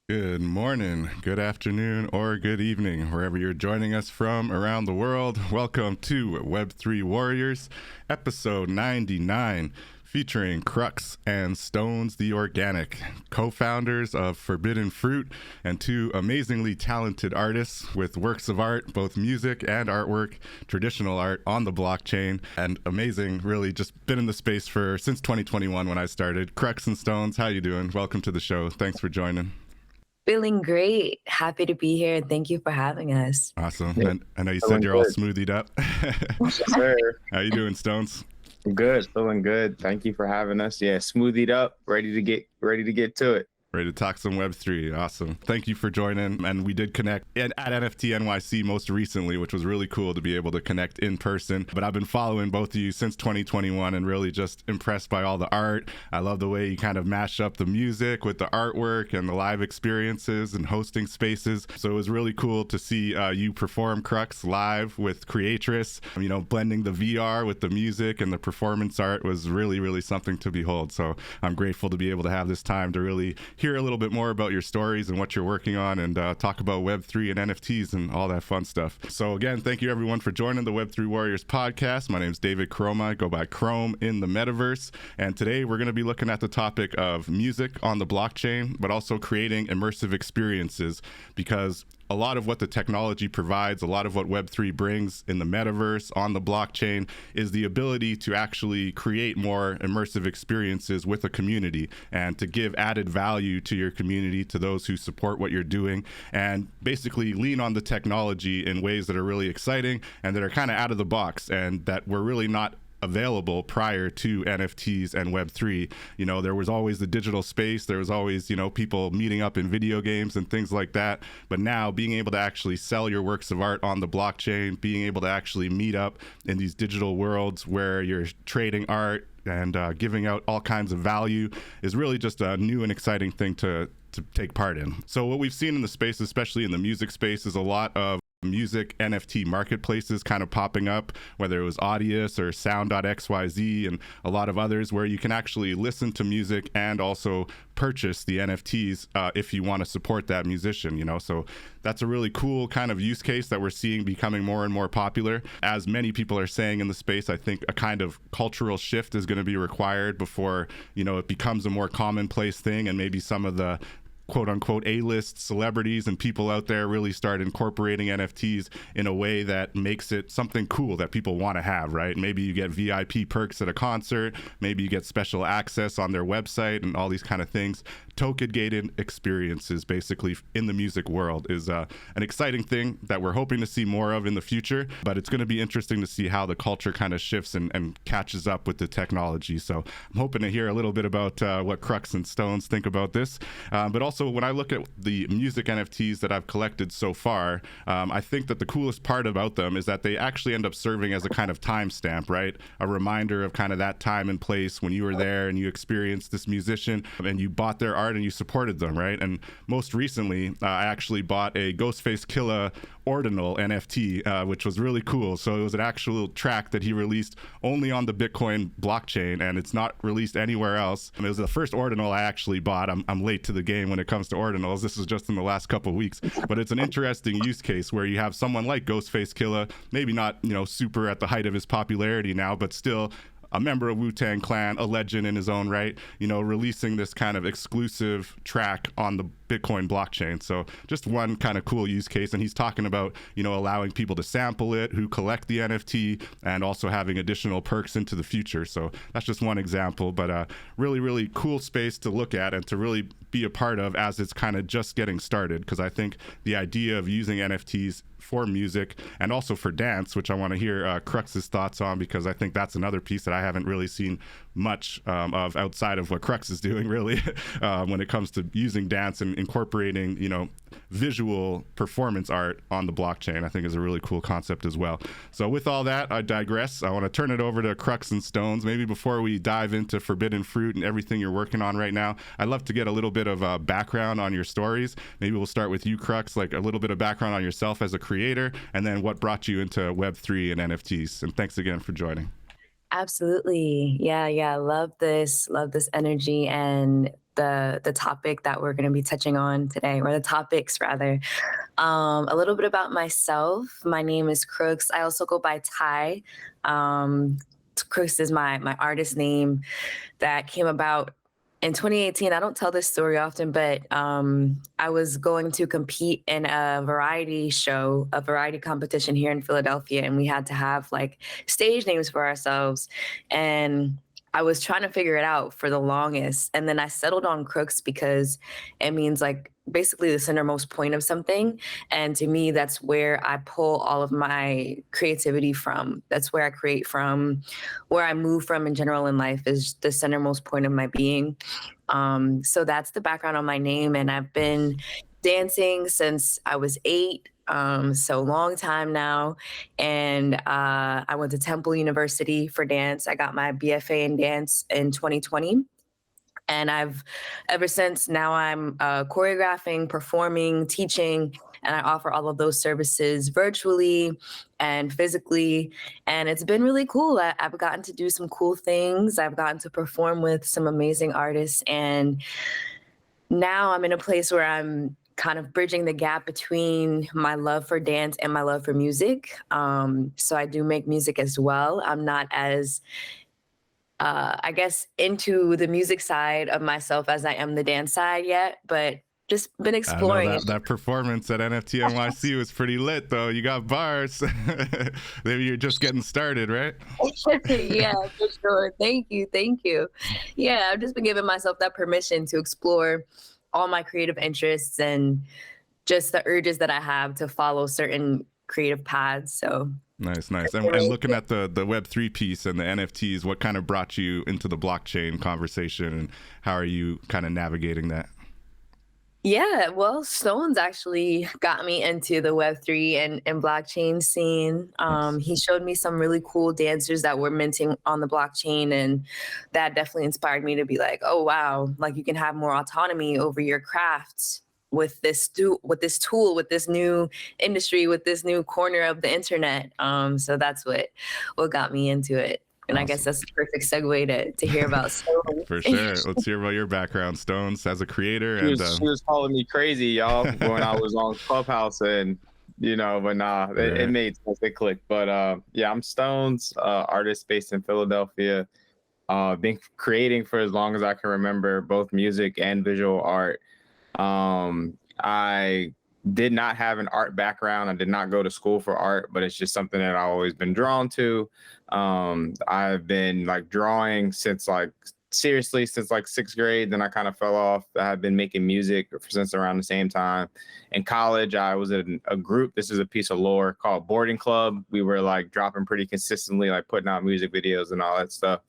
Good morning, good afternoon, or good evening, wherever you're joining us from around the world. Welcome to Web3 Warriors, episode 99, featuring Crux and Stonez the Organic, co-founders of Forbidden Fruit and two amazingly talented artists with works of art, both music and artwork, traditional art on the blockchain, and amazing, really just been in the space since 2021 when I started. Crux and Stonez, how you doing? Welcome to the show. Thanks for joining. Feeling great. Happy to be here. Thank you for having us. Awesome. Yeah, And I know you said feeling you're all good. smoothied up. Yes, sir. How you doing, Stonez? Good, feeling good. Thank you for having us. Yeah, smoothied up, ready to get to it. Ready to talk some Web3. Awesome. Thank you for joining. And we did connect at NFT.NYC most recently, which was really cool to be able to connect in person. But I've been following both of you since 2021 and really just impressed by all the art. I love the way you kind of mash up the music with the artwork and the live experiences and hosting spaces. So it was really cool to see you perform Crux live with Creatress. You know, blending the VR with the music and the performance art was really, really something to behold. So I'm grateful to be able to have this time to really hear a little bit more about your stories and what you're working on, and talk about Web3 and NFTs and all that fun stuff. So again, thank you everyone for joining the Web3 Warriors podcast. My name is David Krome. I go by Krome in the metaverse, and today we're going to be looking at the topic of music on the blockchain, but also creating immersive experiences, because a lot of what the technology provides, a lot of what Web3 brings in the metaverse, on the blockchain, is the ability to actually create more immersive experiences with a community and to give added value to your community, to those who support what you're doing, and basically lean on the technology in ways that are really exciting and that are kind of out of the box and that we're really not available prior to NFTs and Web3. You know, there was always the digital space. There was always, you know, people meeting up in video games and things like that. But now being able to actually sell your works of art on the blockchain, being able to actually meet up in these digital worlds where you're trading art and giving out all kinds of value is really just a new and exciting thing to take part in. So what we've seen in the space, especially in the music space, is a lot of music NFT marketplaces kind of popping up, whether it was Audius or Sound.xyz and a lot of others, where you can actually listen to music and also purchase the NFTs if you want to support that musician, you know. So that's a really cool kind of use case that we're seeing becoming more and more popular. As many people are saying in the space, I think a kind of cultural shift is going to be required before, you know, it becomes a more commonplace thing, and maybe some of the quote unquote A-list celebrities and people out there really start incorporating NFTs in a way that makes it something cool that people want to have, right? Maybe you get VIP perks at a concert, maybe you get special access on their website and all these kind of things. Token gated experiences basically in the music world is an exciting thing that we're hoping to see more of in the future, but it's going to be interesting to see how the culture kind of shifts and catches up with the technology. So I'm hoping to hear a little bit about what Crux and Stonez think about this, but also when I look at the music NFTs that I've collected so far, I think that the coolest part about them is that they actually end up serving as a kind of timestamp, right? A reminder of kind of that time and place when you were there and you experienced this musician and you bought their art and you supported them, right? And most recently, I actually bought a Ghostface Killah Ordinal NFT, which was really cool. So it was an actual track that he released only on the Bitcoin blockchain, and it's not released anywhere else. And it was the first Ordinal I actually bought. I'm late to the game when it comes to Ordinals. This is just in the last couple of weeks, but it's an interesting use case where you have someone like Ghostface Killah, maybe not, you know, super at the height of his popularity now, but still a member of Wu-Tang Clan, a legend in his own right, you know, releasing this kind of exclusive track on the Bitcoin blockchain. So just one kind of cool use case. And he's talking about, you know, allowing people to sample it, who collect the NFT, and also having additional perks into the future. So that's just one example, but really, really cool space to look at and to really be a part of as it's kind of just getting started. Because I think the idea of using NFTs for music and also for dance, which I want to hear Crux's thoughts on, because I think that's another piece that I haven't really seen much of outside of what Crux is doing, really, when it comes to using dance and incorporating, you know, visual performance art on the blockchain. I think is a really cool concept as well. So with all that, I digress. I want to turn it over to Crux and Stonez. Maybe before we dive into Forbidden Fruit and everything you're working on right now, I'd love to get a little bit of background on your stories. Maybe we'll start with you, Crux, like a little bit of background on yourself as a creator, and then what brought you into Web3 and NFTs. And thanks again for joining. Absolutely. Yeah, yeah. Love this energy. And the topic that we're going to be touching on today, or the topics rather. A little bit about myself. My name is Crux. I also go by Ty. Crux is my artist name that came about in 2018. I don't tell this story often, but I was going to compete in a variety show, a variety competition here in Philadelphia, and we had to have like stage names for ourselves. And I was trying to figure it out for the longest. And then I settled on Crux because it means like basically the centermost point of something. And to me, that's where I pull all of my creativity from. That's where I create from, where I move from in general in life is the centermost point of my being. So that's the background on my name. And I've been dancing since I was 8. So long time now. And I went to Temple University for dance. I got my BFA in dance in 2020. And I've ever since now I'm choreographing, performing, teaching, and I offer all of those services virtually and physically. And it's been really cool. I've gotten to do some cool things. I've gotten to perform with some amazing artists. And now I'm in a place where I'm kind of bridging the gap between my love for dance and my love for music. So I do make music as well. I'm not as I guess into the music side of myself as I am the dance side yet, but just been exploring. I know that performance at NFT.NYC was pretty lit though. You got bars. Maybe you're just getting started, right? Yeah, for sure. Thank you. Yeah, I've just been giving myself that permission to explore all my creative interests and just the urges that I have to follow certain creative paths. So Nice. And looking at the Web3 piece and the NFTs, what kind of brought you into the blockchain conversation, and how are you kind of navigating that? Yeah, well, Stonez actually got me into the Web3 and blockchain scene. He showed me some really cool dancers that were minting on the blockchain, and that definitely inspired me to be like, oh, wow, like you can have more autonomy over your crafts with this tool, with this new industry, with this new corner of the internet. So that's what got me into it. And awesome. I guess that's the perfect segue to hear about Stonez. For sure. Let's hear about your background, Stonez, as a creator. She was calling me crazy, y'all, when I was on Clubhouse, and but nah, it made sense. It clicked. But yeah, I'm Stonez, artist based in Philadelphia. Been creating for as long as I can remember, both music and visual art. I did not have an art background. I did not go to school for art, but it's just something that I've always been drawn to. I've been like drawing since like 6th grade. Then I kind of fell off. I've been making music since around the same time. In college, I was in a group. This is a piece of lore called Boarding Club. We were like dropping pretty consistently, like putting out music videos and all that stuff.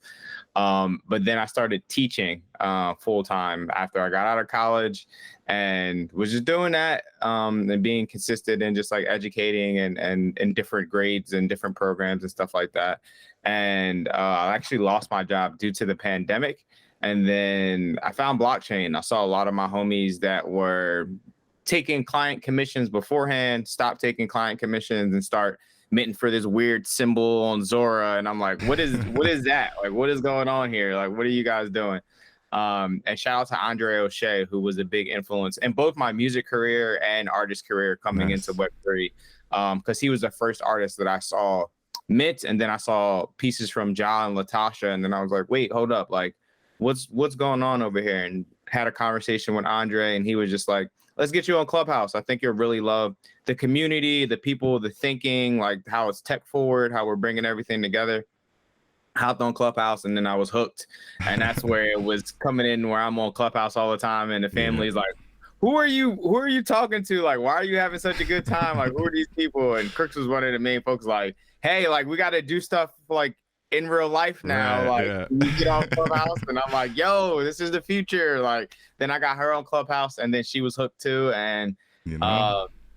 But then I started teaching full time after I got out of college, and was just doing that and being consistent and just like educating and in different grades and different programs and stuff like that. And I actually lost my job due to the pandemic. And then I found blockchain. I saw a lot of my homies that were taking client commissions beforehand, stop taking client commissions and start minting for this weird symbol on Zora. And I'm like, what is that? Like, what is going on here? Like, what are you guys doing? And shout out to Andre O'Shea, who was a big influence in both my music career and artist career coming into Web3, because he was the first artist that I saw mint. And then I saw pieces from Ja and Latasha. And then I was like, wait, hold up. Like, what's going on over here? And had a conversation with Andre, and he was just like, let's get you on Clubhouse. I think you'll really love the community, the people, the thinking, like how it's tech forward, how we're bringing everything together. Hopped on Clubhouse, and then I was hooked. And that's where it was coming in, where I'm on Clubhouse all the time. And the family's like, who are you talking to? Like, why are you having such a good time? Like, who are these people? And Crux was one of the main folks, like, hey, like, we got to do stuff like in real life now. You get on Clubhouse. And I'm like, yo, this is the future. Like, then I got her on Clubhouse, and then she was hooked too. And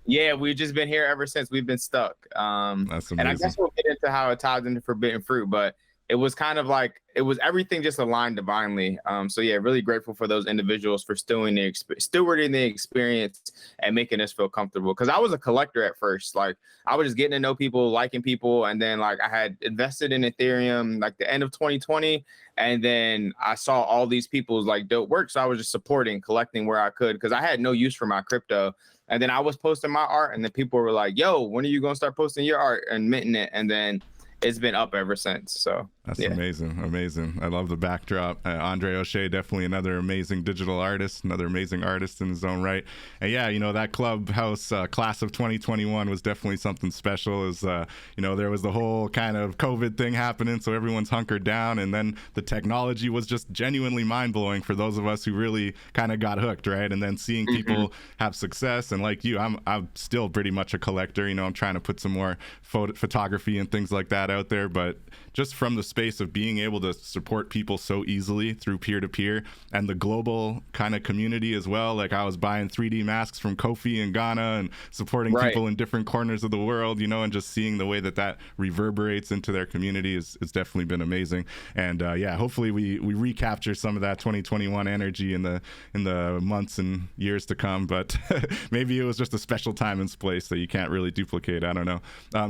yeah, we've just been here ever since. We've been stuck. That's amazing. And I guess we'll get into how it ties into forbidden fruit, but it was kind of like, it was everything just aligned divinely. So yeah, really grateful for those individuals for stewarding the experience and making us feel comfortable. Cause I was a collector at first. Like I was just getting to know people, liking people. And then like I had invested in Ethereum like the end of 2020. And then I saw all these people's like dope work. So I was just supporting, collecting where I could, because I had no use for my crypto. And then I was posting my art, and then people were like, yo, when are you going to start posting your art and minting it? And then it's been up ever since. So that's amazing. I love the backdrop. Andre O'Shea, definitely another amazing digital artist, another amazing artist in his own right. And yeah, you know, that Clubhouse class of 2021 was definitely something special. As you know, there was the whole kind of COVID thing happening, so everyone's hunkered down, and then the technology was just genuinely mind-blowing for those of us who really kind of got hooked, right? And then seeing people have success, and like you, I'm still pretty much a collector. You know, I'm trying to put some more photography and things like that out there, but just from the space of being able to support people so easily through peer-to-peer and the global kind of community as well. Like I was buying 3D masks from Kofi in Ghana and supporting people in different corners of the world, you know, and just seeing the way that that reverberates into their community is definitely been amazing. And yeah, hopefully we recapture some of that 2021 energy in the months and years to come, but maybe it was just a special time and place that you can't really duplicate. I don't know.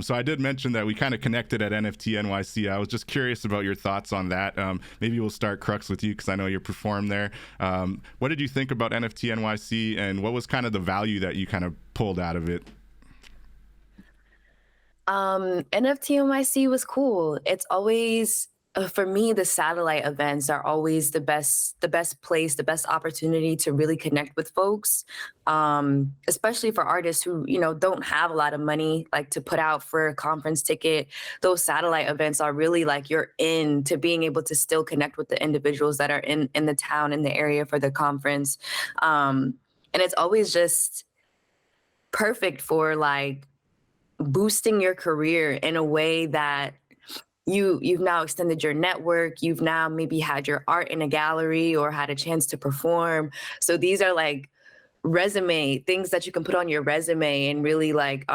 So I did mention that we kind of connected at NFT.NYC. I was just curious about your thoughts on that. Maybe we'll start Crux with you because I know you performed there. What did you think about NFT.NYC, and what was kind of the value that you kind of pulled out of it? NFT.NYC was cool. It's always for me, the satellite events are always the best place, the best opportunity to really connect with folks, especially for artists who, you know, don't have a lot of money like to put out for a conference ticket. Those satellite events are really like you're in to being able to still connect with the individuals that are in the town, in the area for the conference. And it's always just perfect for like boosting your career in a way that you've now extended your network. You've now maybe had your art in a gallery or had a chance to perform. So these are like things that you can put on your resume and really like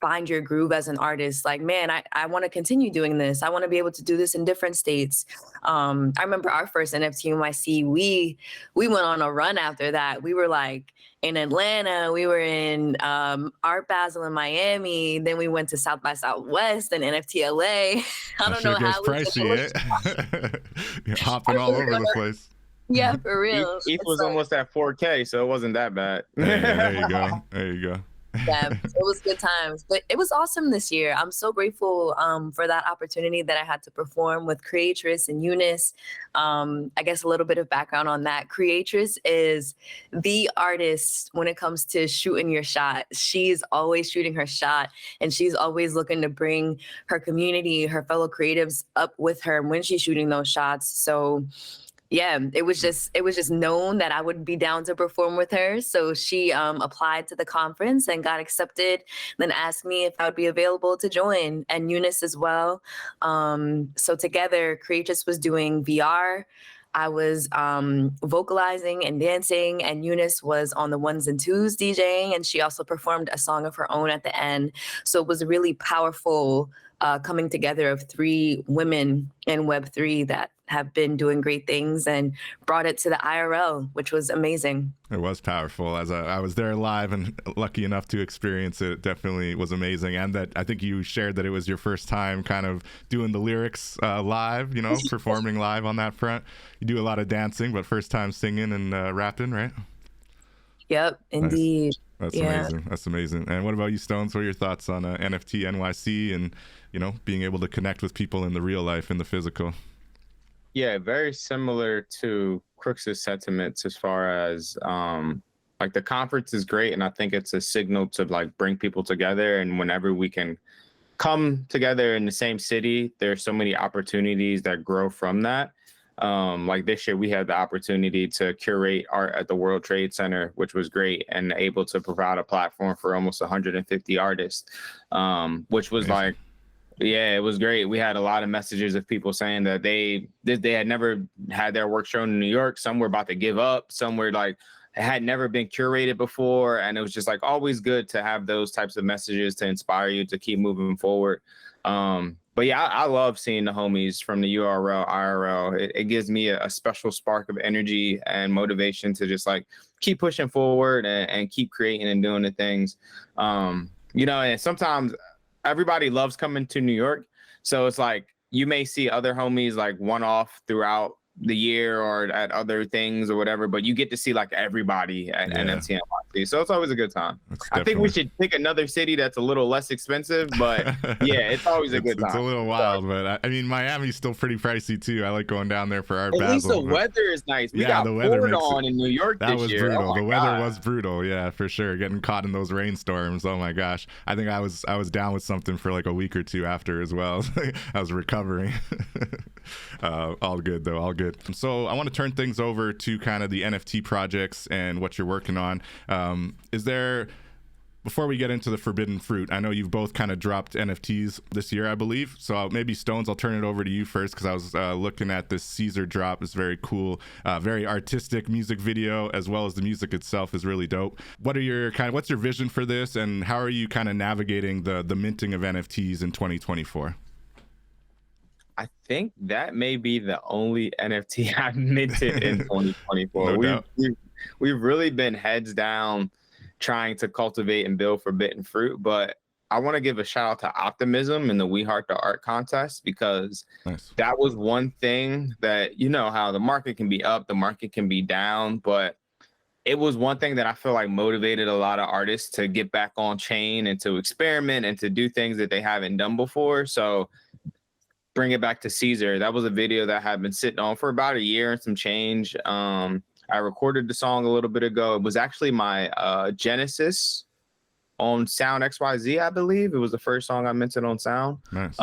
find your groove as an artist. Like, man, I want to continue doing this. I want to be able to do this in different states. I remember our first NFT.NYC, we went on a run after that. We were like in Atlanta, we were in Art Basel in Miami, then we went to South by Southwest and NFT LA. I don't know how pricey, You're hopping all over the place. Yeah, for real. ETH was like, almost at 4K, so it wasn't that bad. There you go. Yeah, it was good times, but it was awesome this year. I'm so grateful for that opportunity that I had to perform with Creatress and Eunice. I guess a little bit of background on that. Creatress is the artist when it comes to shooting your shot. She's always shooting her shot, and she's always looking to bring her community, her fellow creatives up with her when she's shooting those shots. So yeah, it was just known that I would be down to perform with her. So she applied to the conference and got accepted, then asked me if I would be available to join, and Eunice as well. So together, Creatress was doing VR. I was vocalizing and dancing, and Eunice was on the ones and twos DJing, and she also performed a song of her own at the end. So it was a really powerful coming together of three women in Web3 that have been doing great things and brought it to the IRL, which was amazing. It was powerful. As I was there live and lucky enough to experience it, it definitely was amazing. And that I think you shared that it was your first time kind of doing the lyrics live, you know, performing live on that front. You do a lot of dancing, but first time singing and rapping, right? Yep, indeed. Nice. That's amazing. That's amazing. And what about you, Stonez? What are your thoughts on NFT.NYC and, you know, being able to connect with people in the real life, in the physical? Yeah, very similar to Crux's sentiments as far as like the conference is great, and I think it's a signal to like bring people together. And whenever we can come together in the same city, there's so many opportunities that grow from that. Like this year, we had the opportunity to curate art at the World Trade Center, which was great, and able to provide a platform for almost 150 artists, which was like, yeah, it was great. We had a lot of messages of people saying that they had never had their work shown in New York. Some were about to give up. Some were like, had never been curated before. And it was just like always good to have those types of messages to inspire you to keep moving forward. But yeah, I love seeing the homies from the URL, IRL. It gives me a special spark of energy and motivation to just like keep pushing forward and keep creating and doing the things. You know, and sometimes everybody loves coming to New York. So it's like you may see other homies like one off throughout the year or at other things or whatever, but you get to see like everybody at NFT.NYC. So it's always a good time. I think we should pick another city that's a little less expensive, but yeah, it's always a good time. It's a little wild, but I mean, Miami's still pretty pricey too. I like going down there for Art Basel. At least the but weather is nice. We got the weather on in New York this year. That was brutal. The weather was brutal. Yeah, for sure. Getting caught in those rainstorms. Oh my gosh. I think I was down with something for like a week or two after as well. I was recovering. All good though. All good. So I want to turn things over to kind of the NFT projects and what you're working on. Is there, before we get into the forbidden fruit, I know you've both kind of dropped NFTs this year, I believe. So maybe Stonez, I'll turn it over to you first because I was looking at this Caesar drop. It's very cool, very artistic music video, as well as the music itself is really dope. What's your vision for this, and how are you kind of navigating the minting of NFTs in 2024? I think that may be the only NFT I've minted in 2024. We've really been heads down trying to cultivate and build forbidden fruit, but I want to give a shout out to Optimism and the We Heart the Art contest, because that was one thing that, you know, how the market can be up, the market can be down, but it was one thing that I feel like motivated a lot of artists to get back on chain and to experiment and to do things that they haven't done before. So bring it back to Caesar. That was a video that had been sitting on for about a year and some change. I recorded the song a little bit ago. It was actually my Genesis on Sound XYZ, I believe. It was the first song I minted on Sound. Nice.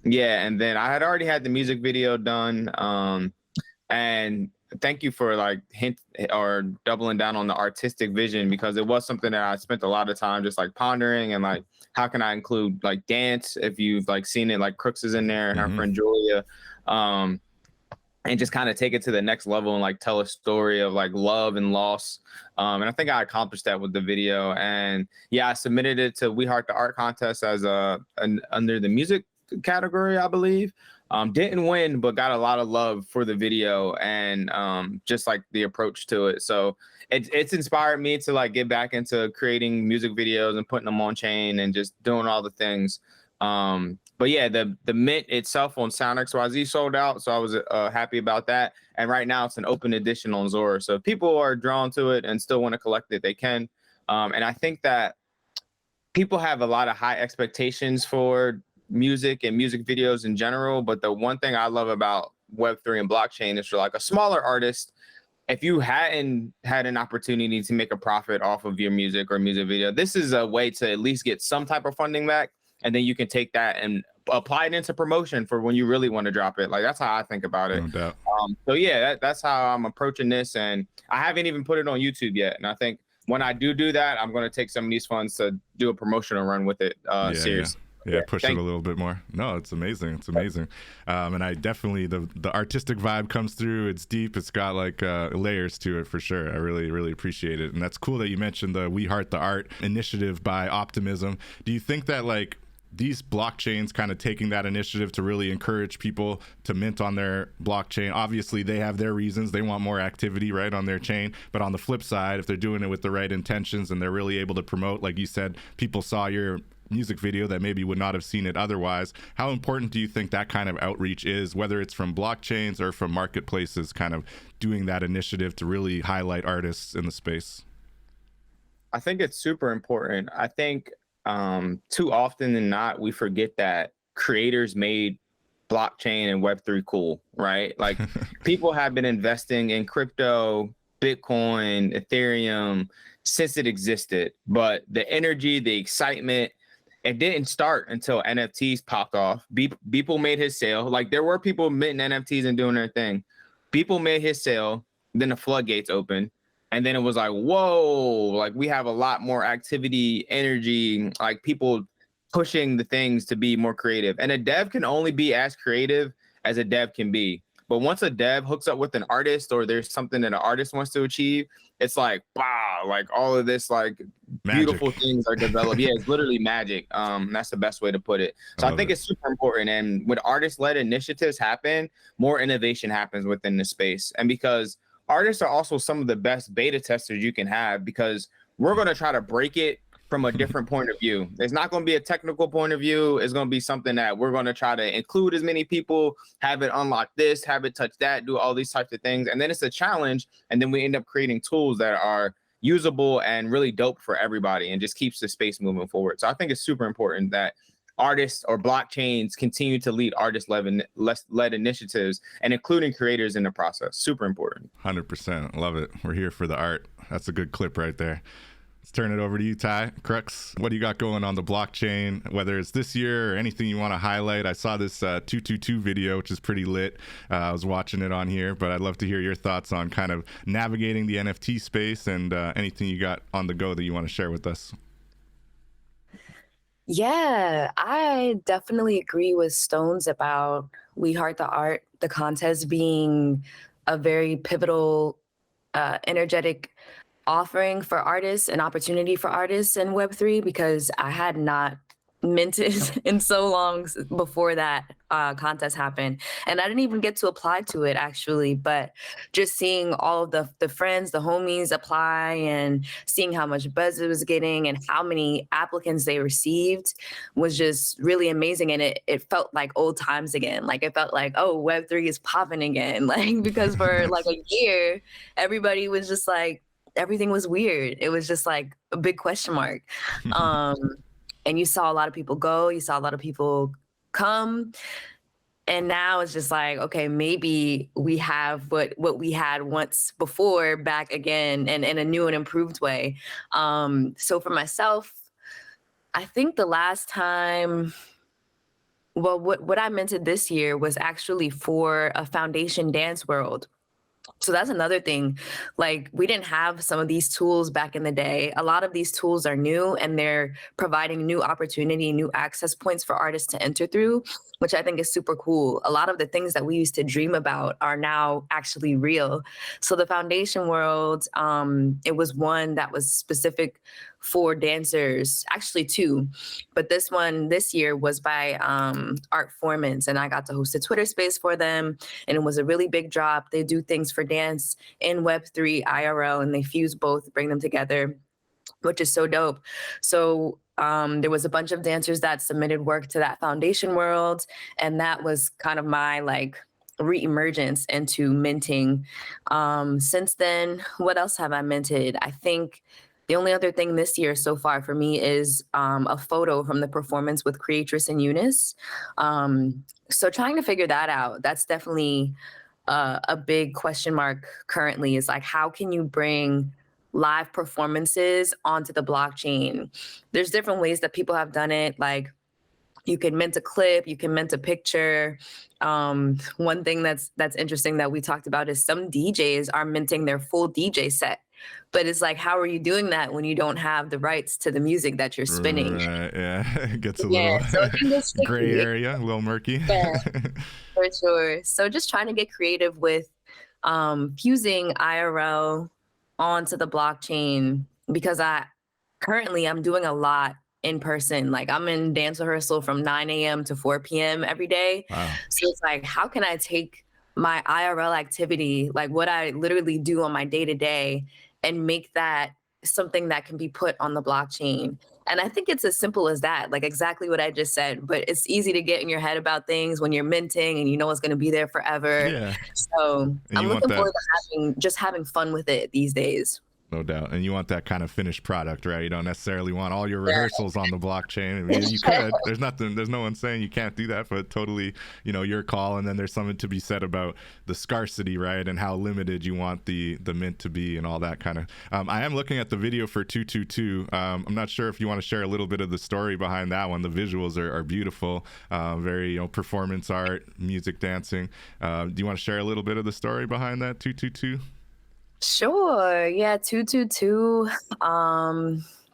Yeah, and then I had already had the music video done. And thank you for like doubling down on the artistic vision, because it was something that I spent a lot of time just like pondering and like, how can I include like dance? If you've like seen it, like Crux is in there and her friend Julia, and just kind of take it to the next level and like tell a story of like love and loss. And I think I accomplished that with the video. And yeah, I submitted it to We Heart the Art contest as under the music category, I believe. Didn't win, but got a lot of love for the video and just like the approach to it. So it's inspired me to like get back into creating music videos and putting them on chain and just doing all the things. But yeah, the mint itself on Sound XYZ sold out, so I was happy about that. And right now it's an open edition on Zora, so if people are drawn to it and still want to collect it, they can. And I think that people have a lot of high expectations for music and music videos in general, but the one thing I love about Web3 and blockchain is for like a smaller artist, if you hadn't had an opportunity to make a profit off of your music or music video, this is a way to at least get some type of funding back, and then you can take that and apply it into promotion for when you really want to drop it. Like, that's how I think about it. No doubt. So yeah, that's how I'm approaching this, and I haven't even put it on YouTube yet, and I think when I do that, I'm going to take some of these funds to do a promotional run with it. Seriously. Yeah, push it a little bit more. No, it's amazing. It's amazing. And I definitely, the artistic vibe comes through. It's deep. It's got like layers to it for sure. I really, really appreciate it. And that's cool that you mentioned the We Heart the Art initiative by Optimism. Do you think that like these blockchains kind of taking that initiative to really encourage people to mint on their blockchain? Obviously, they have their reasons. They want more activity, right, on their chain. But on the flip side, if they're doing it with the right intentions and they're really able to promote, like you said, people saw your music video that maybe would not have seen it otherwise. How important do you think that kind of outreach is, whether it's from blockchains or from marketplaces, kind of doing that initiative to really highlight artists in the space? I think it's super important. I think too often than not, we forget that creators made blockchain and Web3 cool, right? Like people have been investing in crypto, Bitcoin, Ethereum since it existed, but the energy, the excitement, it didn't start until NFTs popped off. Beeple made his sale. Like there were people minting NFTs and doing their thing. Beeple made his sale, then the floodgates opened. And then it was like, whoa, like we have a lot more activity, energy, like people pushing the things to be more creative. And a dev can only be as creative as a dev can be. But once a dev hooks up with an artist, or there's something that an artist wants to achieve, it's like, wow, like all of this, like beautiful things are developed. Yeah, it's literally magic. That's the best way to put it. So I think it's super important. And when artist-led initiatives happen, more innovation happens within the space. And because artists are also some of the best beta testers you can have, because we're going to try to break it from a different point of view. It's not going to be a technical point of view. It's going to be something that we're going to try to include as many people, have it unlock this, have it touch that, do all these types of things. And then it's a challenge. And then we end up creating tools that are usable and really dope for everybody, and just keeps the space moving forward. So I think it's super important that artists or blockchains continue to lead artist-led initiatives, and including creators in the process. Super important. 100%. Love it. We're here for the art. That's a good clip right there. Let's turn it over to you, Ty. Crux, what do you got going on the blockchain, whether it's this year or anything you want to highlight? I saw this 222 video, which is pretty lit. I was watching it on here, but I'd love to hear your thoughts on kind of navigating the NFT space, and anything you got on the go that you want to share with us. Yeah, I definitely agree with Stonez about We Heart the Art, the contest being a very pivotal, energetic offering for artists, an opportunity for artists in Web3, because I had not minted in so long before that contest happened, and I didn't even get to apply to it actually. But just seeing all of the friends, the homies apply, and seeing how much buzz it was getting and how many applicants they received was just really amazing. And it felt like old times again. Like it felt like, oh, Web3 is popping again. Like, because for like a year, everybody was just like, everything was weird. It was just like a big question mark. And you saw a lot of people go, you saw a lot of people come. And now it's just like, okay, maybe we have what we had once before back again, and in a new and improved way. So for myself, I think the last time, well, what I minted this year was actually for a foundation dance world. So that's another thing. Like, we didn't have some of these tools back in the day. A lot of these tools are new, and they're providing new opportunity, new access points for artists to enter through, which I think is super cool. A lot of the things that we used to dream about are now actually real. So the foundation world, it was one that was specific for dancers, actually two, but this one this year was by Art Formans, and I got to host a Twitter space for them, and it was a really big drop. They do things for dance in Web3 IRL, and they fuse both, bring them together, which is so dope. So there was a bunch of dancers that submitted work to that foundation world, and that was kind of my like re-emergence into minting. Since then, what else have I minted? I think the only other thing this year so far for me is a photo from the performance with Creatress and Eunice. So trying to figure that out, that's definitely a big question mark currently, is like, how can you bring live performances onto the blockchain? There's different ways that people have done it. Like, you can mint a clip, you can mint a picture. One thing that's interesting that we talked about is some DJs are minting their full DJ set. But it's like, how are you doing that when you don't have the rights to the music that you're spinning? Right, yeah, it gets a little gray area, a little murky. Yeah, for sure. So just trying to get creative with fusing IRL onto the blockchain, because I'm doing a lot in person. Like, I'm in dance rehearsal from 9 a.m. to 4 p.m. every day. Wow. So it's like, how can I take my IRL activity, like what I literally do on my day-to-day, and make that something that can be put on the blockchain? And I think it's as simple as that, like exactly what I just said. But it's easy to get in your head about things when you're minting and you know it's going to be there forever. Yeah. So I'm looking forward to having fun with it these days. No doubt. And you want that kind of finished product, right? You don't necessarily want all your rehearsals on the blockchain. I mean, you could. There's no one saying you can't do that, but totally, your call. And then there's something to be said about the scarcity, right? And how limited you want the mint to be and all that kind of. I am looking at the video for 222. I'm not sure if you want to share a little bit of the story behind that one. The visuals are beautiful, very, performance art, music, dancing. Do you want to share a little bit of the story behind that 222? Sure. Yeah, 222.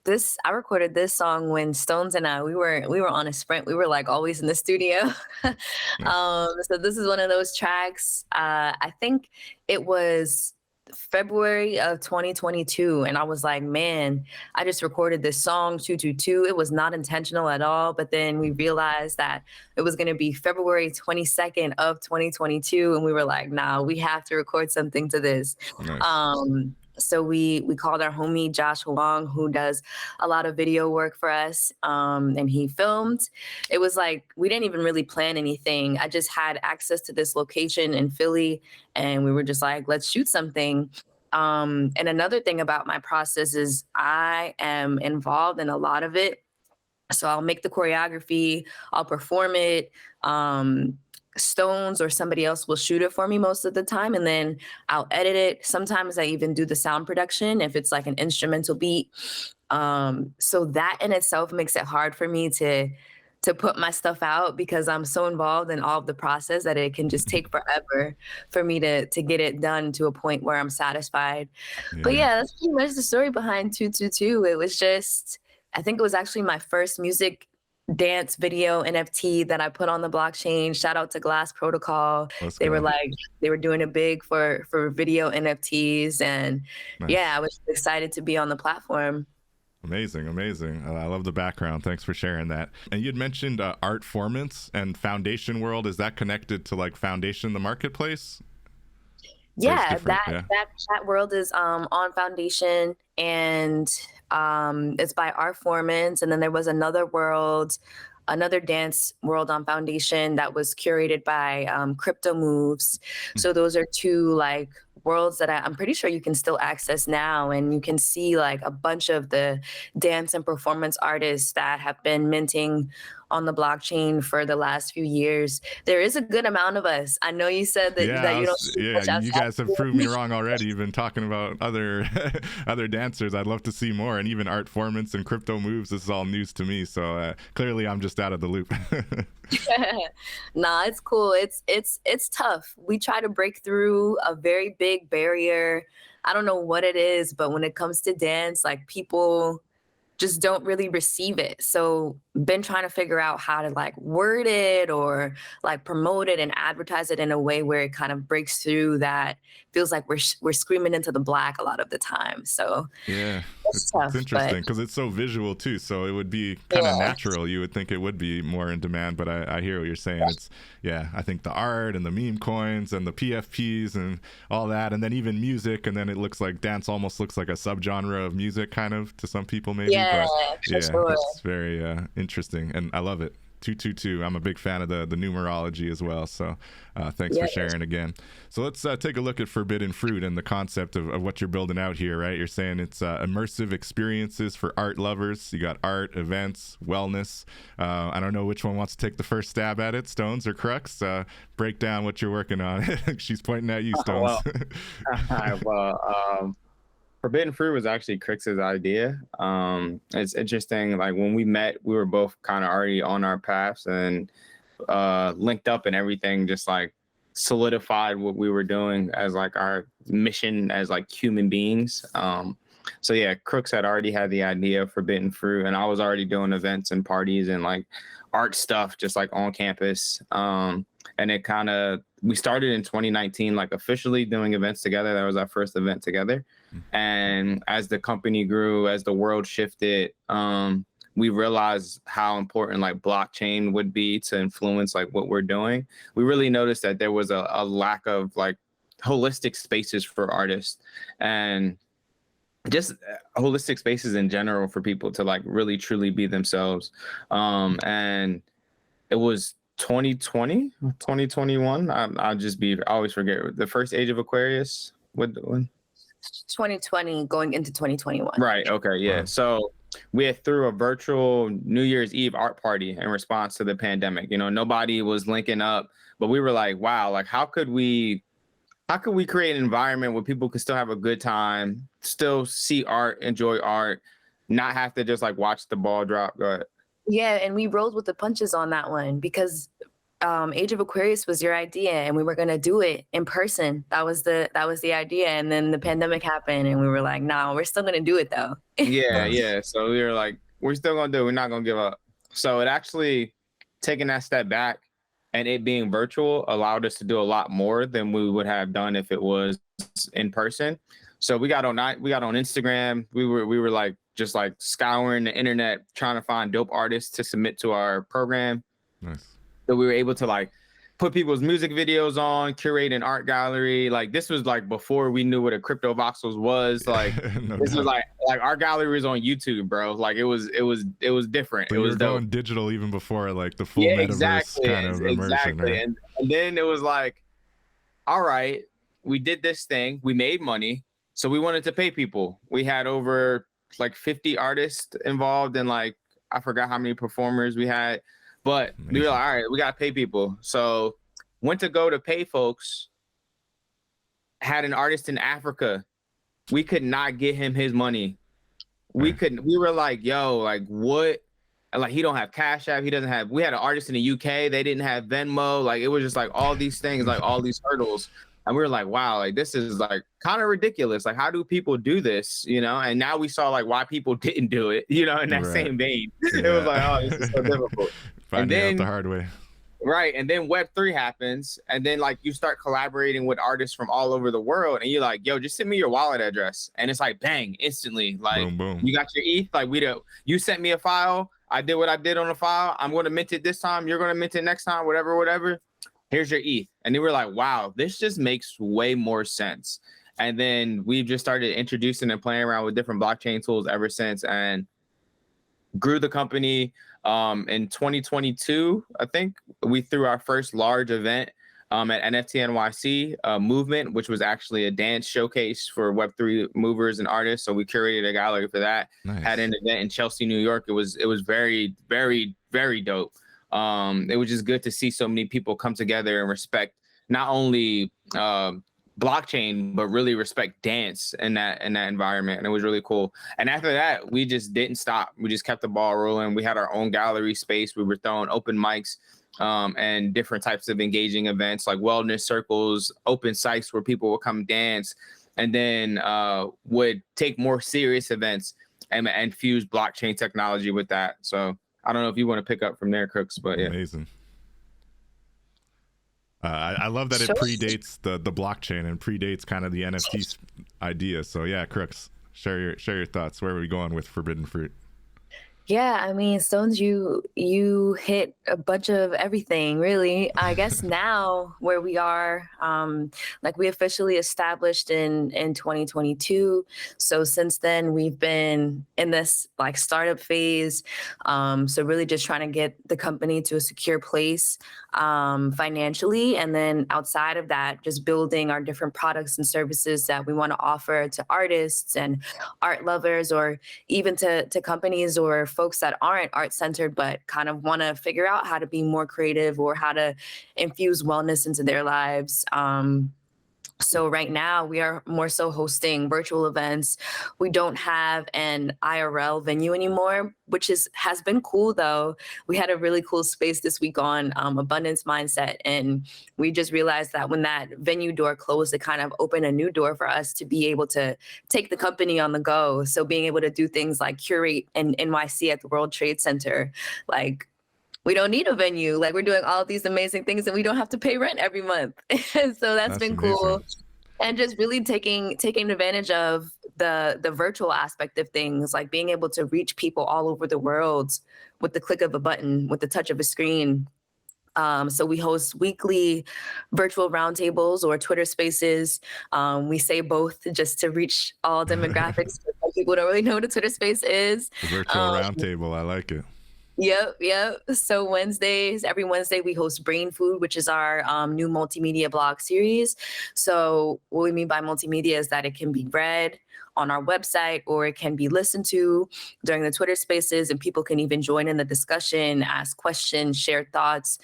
I recorded this song when Stones and I we were on a sprint. We were like always in the studio. Nice. So this is one of those tracks. I think it was February of 2022, and I was like, man, I just recorded this song 222. It was not intentional at all, but then we realized that it was going to be February 22nd of 2022, and we were like, nah, we have to record something to this. Nice. So we called our homie Josh Huang, who does a lot of video work for us, and he filmed. It was like we didn't even really plan anything. I just had access to this location in Philly, and we were just like, let's shoot something. And another thing about my process is I am involved in a lot of it. So I'll make the choreography, I'll perform it. Stones or somebody else will shoot it for me most of the time, and then I'll edit it. Sometimes I even do the sound production if it's like an instrumental beat. So that in itself makes it hard for me to put my stuff out because I'm so involved in all of the process that it can just take forever for me to get it done to a point where I'm satisfied. But yeah, that's pretty much the story behind 222. It was just, I think it was actually my first music dance video NFT that I put on the blockchain. Shout out to Glass Protocol. They were like, they were doing it big for video NFTs. And yeah, I was excited to be on the platform. Amazing. I love the background. Thanks for sharing that. And you'd mentioned Artformance and Foundation World. Is that connected to like Foundation, the marketplace? Yeah, that world is on Foundation, and it's by Artformance. And then there was another dance world on Foundation that was curated by Crypto Moves. So those are two like worlds that I'm pretty sure you can still access now, and you can see like a bunch of the dance and performance artists that have been minting on the blockchain for the last few years. There is a good amount of us. I know you said that, that you don't. Yeah, you guys have proved me wrong already. You've been talking about other dancers. I'd love to see more, and even Artformance and Crypto Moves. This is all news to me. So clearly, I'm just out of the loop. Nah, it's cool. It's tough. We try to break through a very big barrier. I don't know what it is, but when it comes to dance, like people just don't really receive it. So been trying to figure out how to like word it or like promote it and advertise it in a way where it kind of breaks through that feels like we're screaming into the black a lot of the time. So yeah, it's tough, interesting because it's so visual too. So it would be kind of natural. You would think it would be more in demand, but I hear what you're saying. It's I think the art and the meme coins and the PFPs and all that, and then even music, and then it looks like dance almost looks like a subgenre of music kind of to some people maybe. Yeah, but sure. It's very interesting, and I love it. 222. I'm a big fan of the numerology as well. So thanks for sharing again. So let's take a look at Forbidden Fruit and the concept of what you're building out here, right? You're saying it's immersive experiences for art lovers. You got art, events, wellness. I don't know which one wants to take the first stab at it, Stonez or Crux. Break down what you're working on. She's pointing at you, Stonez. Forbidden Fruit was actually Crux's idea. It's interesting. Like when we met, we were both kind of already on our paths and linked up, and everything just like solidified what we were doing as like our mission as like human beings. So yeah, Crux had already had the idea of Forbidden Fruit, and I was already doing events and parties and like art stuff just like on campus. And it we started in 2019, like officially doing events together. That was our first event together. And as the company grew, as the world shifted, we realized how important like blockchain would be to influence like what we're doing. We really noticed that there was a lack of like holistic spaces for artists and just holistic spaces in general for people to like really truly be themselves. And it was 2020, 2021. I always forget the first age of Aquarius. When? 2020 going into 2021. Right. Okay. Yeah. Wow. So we threw a virtual New Year's Eve art party in response to the pandemic. You know, nobody was linking up, but we were like, wow, like how could we create an environment where people could still have a good time, still see art, enjoy art, not have to just like watch the ball drop? Go ahead. Yeah, and we rolled with the punches on that one because Age of Aquarius was your idea, and we were gonna do it in person. That was the idea, and then the pandemic happened, and we were like, "No, we're still gonna do it though." Yeah. So we were like, we're still gonna do it. We're not gonna give up. So it actually, taking that step back and it being virtual allowed us to do a lot more than we would have done if it was in person. So we got on Instagram. We were like just like scouring the internet trying to find dope artists to submit to our program. Nice. So we were able to like put people's music videos on, curate an art gallery. Like this was like before we knew what a crypto voxels was. Like No this doubt. was like our gallery was on YouTube, bro. Like it was different. So it you was were dope. going digital even before like the full Yeah, metaverse exactly. kind of immersion, right? And then it was like, all right, we did this thing, we made money, so we wanted to pay people. We had over like 50 artists involved, and like I forgot how many performers we had, but we were like, all right, we gotta pay people. So went to go to pay folks, had an artist in Africa. We could not get him his money. We were like, yo, like what? And like he don't have Cash App, he doesn't have. We had an artist in the UK, they didn't have Venmo. Like it was just like all these things, like all these hurdles. And we were like, wow, like this is like kind of ridiculous. Like how do people do this? You know? And now we saw like why people didn't do it, you know, in that same vein. It was like, oh, this is so difficult. Finding out the hard way. Right. And then Web3 happens. And then like you start collaborating with artists from all over the world. And you're like, yo, just send me your wallet address. And it's like, bang, instantly. Like Boom, boom. you got your ETH. Like you sent me a file. I did what I did on the file. I'm going to mint it this time. You're going to mint it next time, whatever. Here's your ETH. And they were like, wow, this just makes way more sense. And then we've just started introducing and playing around with different blockchain tools ever since, and grew the company. In 2022, I think we threw our first large event at NFT.NYC movement, which was actually a dance showcase for Web3 movers and artists. So we curated a gallery for that. Nice. Had an event in Chelsea, New York. It was very, very, very dope. It was just good to see so many people come together and respect not only blockchain, but really respect dance in that environment. And it was really cool. And after that, we just didn't stop. We just kept the ball rolling. We had our own gallery space. We were throwing open mics and different types of engaging events like wellness circles, open sites where people would come dance, and then would take more serious events and fuse blockchain technology with that. So I don't know if you want to pick up from there, Crux, but yeah. Amazing. I love that it predates the blockchain and predates kind of the NFT idea. So yeah, Crux, share your thoughts. Where are we going with Forbidden Fruit? Yeah, I mean, Stones, you hit a bunch of everything, really. I guess now where we are, like we officially established in 2022. So since then, we've been in this like startup phase. So really just trying to get the company to a secure place financially. And then outside of that, just building our different products and services that we want to offer to artists and art lovers, or even to companies or folks that aren't art centered, but kind of want to figure out how to be more creative or how to infuse wellness into their lives. So right now we are more so hosting virtual events. We don't have an IRL venue anymore, which has been cool though. We had a really cool space this week on Abundance Mindset. And we just realized that when that venue door closed, it kind of opened a new door for us to be able to take the company on the go. So being able to do things like curate in NYC at the World Trade Center, like we don't need a venue. Like we're doing all of these amazing things and we don't have to pay rent every month. So that's been amazing. cool. And just really taking advantage of the virtual aspect of things, like being able to reach people all over the world with the click of a button, with the touch of a screen. So we host weekly virtual roundtables or Twitter spaces. We say both just to reach all demographics. People don't really know what a Twitter space is. The virtual roundtable, I like it. Yep. So every Wednesday we host Brain Food, which is our new multimedia blog series. So what we mean by multimedia is that it can be read on our website or it can be listened to during the Twitter spaces, and people can even join in the discussion, ask questions, share thoughts,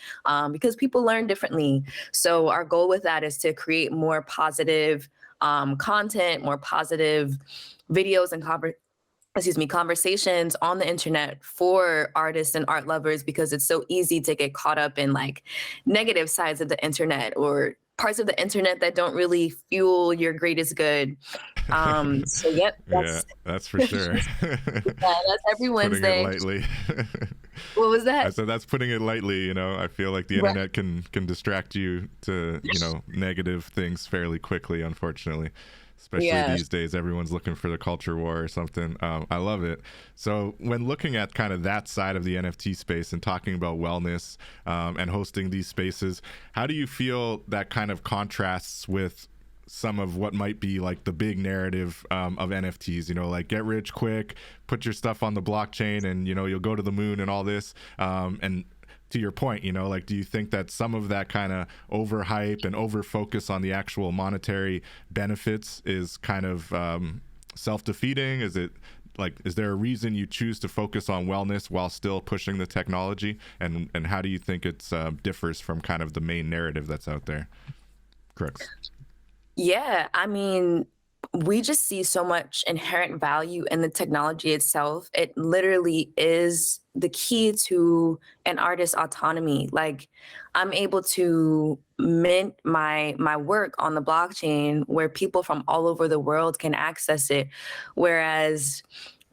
because people learn differently. So our goal with that is to create more positive content, more positive videos and conversations on the internet for artists and art lovers, because it's so easy to get caught up in like negative sides of the internet or parts of the internet that don't really fuel your greatest good. So yep, Yeah, that's for sure. that's every Wednesday. Putting it lightly. What was that? I said that's putting it lightly. You know, I feel like the internet can distract you to, you know, negative things fairly quickly, unfortunately. Especially these days, everyone's looking for the culture war or something. I love it. So when looking at kind of that side of the NFT space and talking about wellness and hosting these spaces, how do you feel that kind of contrasts with some of what might be like the big narrative of NFTs, you know, like get rich quick, put your stuff on the blockchain and, you know, you'll go to the moon and all this. And to your point, you know, like, do you think that some of that kind of overhype and over focus on the actual monetary benefits is kind of self-defeating? Is it like, is there a reason you choose to focus on wellness while still pushing the technology? And how do you think it's differs from kind of the main narrative that's out there? Crux. Yeah, I mean, we just see so much inherent value in the technology itself. It literally is the key to an artist's autonomy. Like, I'm able to mint my work on the blockchain where people from all over the world can access it. Whereas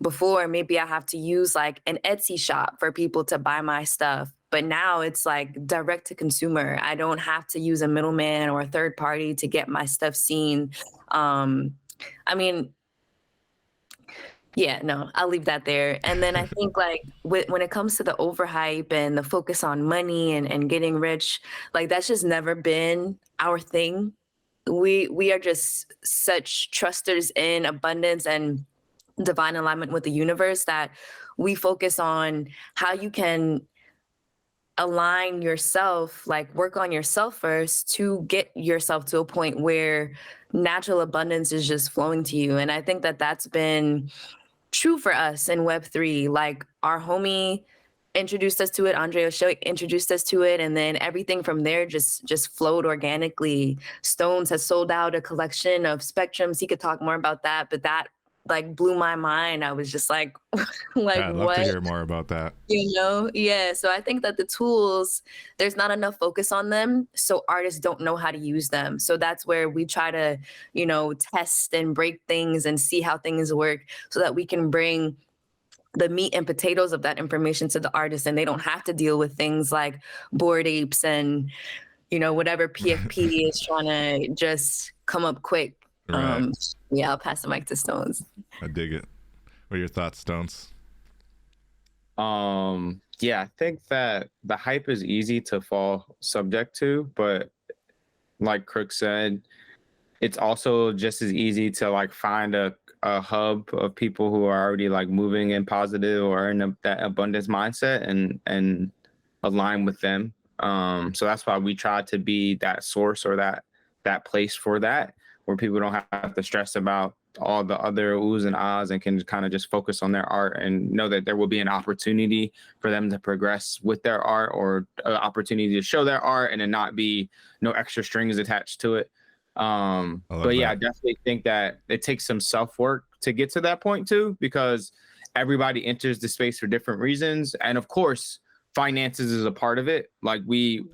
before, maybe I have to use like an Etsy shop for people to buy my stuff. But now it's like direct to consumer. I don't have to use a middleman or a third party to get my stuff seen. I mean, yeah, no, I'll leave that there. And then I think like when it comes to the overhype and the focus on money and getting rich, like that's just never been our thing. We are just such trusters in abundance and divine alignment with the universe that we focus on how you can align yourself, like work on yourself first to get yourself to a point where natural abundance is just flowing to you. And I think that that's been true for us in Web3. Like our homie introduced us to it, Andre O'Shea introduced us to it, and then everything from there just flowed organically. Stonez has sold out a collection of spectrums. He could talk more about that, but that like blew my mind. I was just like, like I'd love what? to hear more about that. You know? Yeah. So I think that the tools, there's not enough focus on them. So artists don't know how to use them. So that's where we try to, you know, test and break things and see how things work so that we can bring the meat and potatoes of that information to the artist and they don't have to deal with things like Bored Apes and, you know, whatever PFP is trying to just come up quick. Right. Yeah, I'll pass the mic to Stonez. I dig it. What are your thoughts, Stonez? Yeah, I think that the hype is easy to fall subject to, but like Crux said, it's also just as easy to like find a hub of people who are already like moving in positive or in that abundance mindset and align with them. So that's why we try to be that source or that place for that, where people don't have to stress about all the other oohs and ahs and can kind of just focus on their art and know that there will be an opportunity for them to progress with their art or an opportunity to show their art and then not be no extra strings attached to it. But yeah, I definitely think that it takes some self-work to get to that point too, because everybody enters the space for different reasons. And of course, finances is a part of it. Like we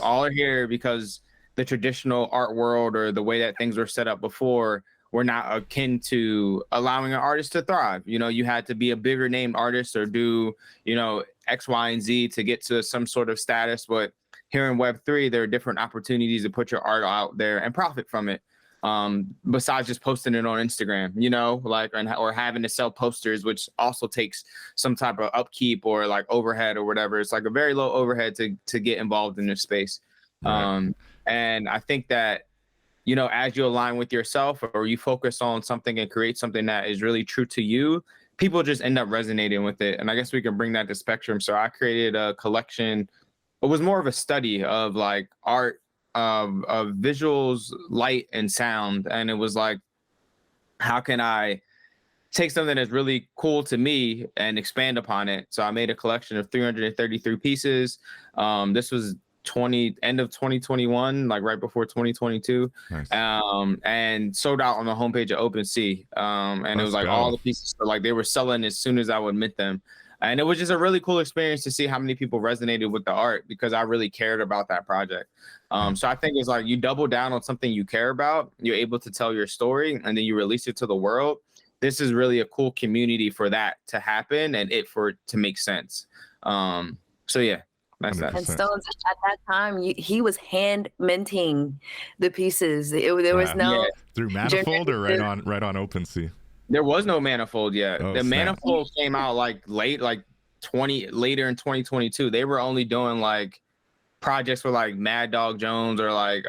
all are here because the traditional art world or the way that things were set up before were not akin to allowing an artist to thrive. You know, you had to be a bigger named artist or do, you know, X, Y, and Z to get to some sort of status. But here in Web3, there are different opportunities to put your art out there and profit from it. Besides just posting it on Instagram, you know, like, or having to sell posters, which also takes some type of upkeep or like overhead or whatever. It's like a very low overhead to get involved in this space. Right. And I think that, you know, as you align with yourself or you focus on something and create something that is really true to you, people just end up resonating with it. And I guess we can bring that to Spectrum. So I created a collection. It was more of a study of like art, of visuals, light, and sound. And it was like, how can I take something that's really cool to me and expand upon it? So I made a collection of 333 pieces. This was end of 2021, like right before 2022. Nice. And sold out on the homepage of OpenSea. And it was like all the pieces, like they were selling as soon as I would mint them. And it was just a really cool experience to see how many people resonated with the art, because I really cared about that project. So I think it's like you double down on something you care about, you're able to tell your story, and then you release it to the world. This is really a cool community for that to happen and for it to make sense. So yeah. That's that. And Stonez at that time, he was hand minting the pieces. There was no through Manifold or right on OpenSea. There was no Manifold yet. Oh, the Manifold came out like later in 2022. They were only doing like projects with like Mad Dog Jones or like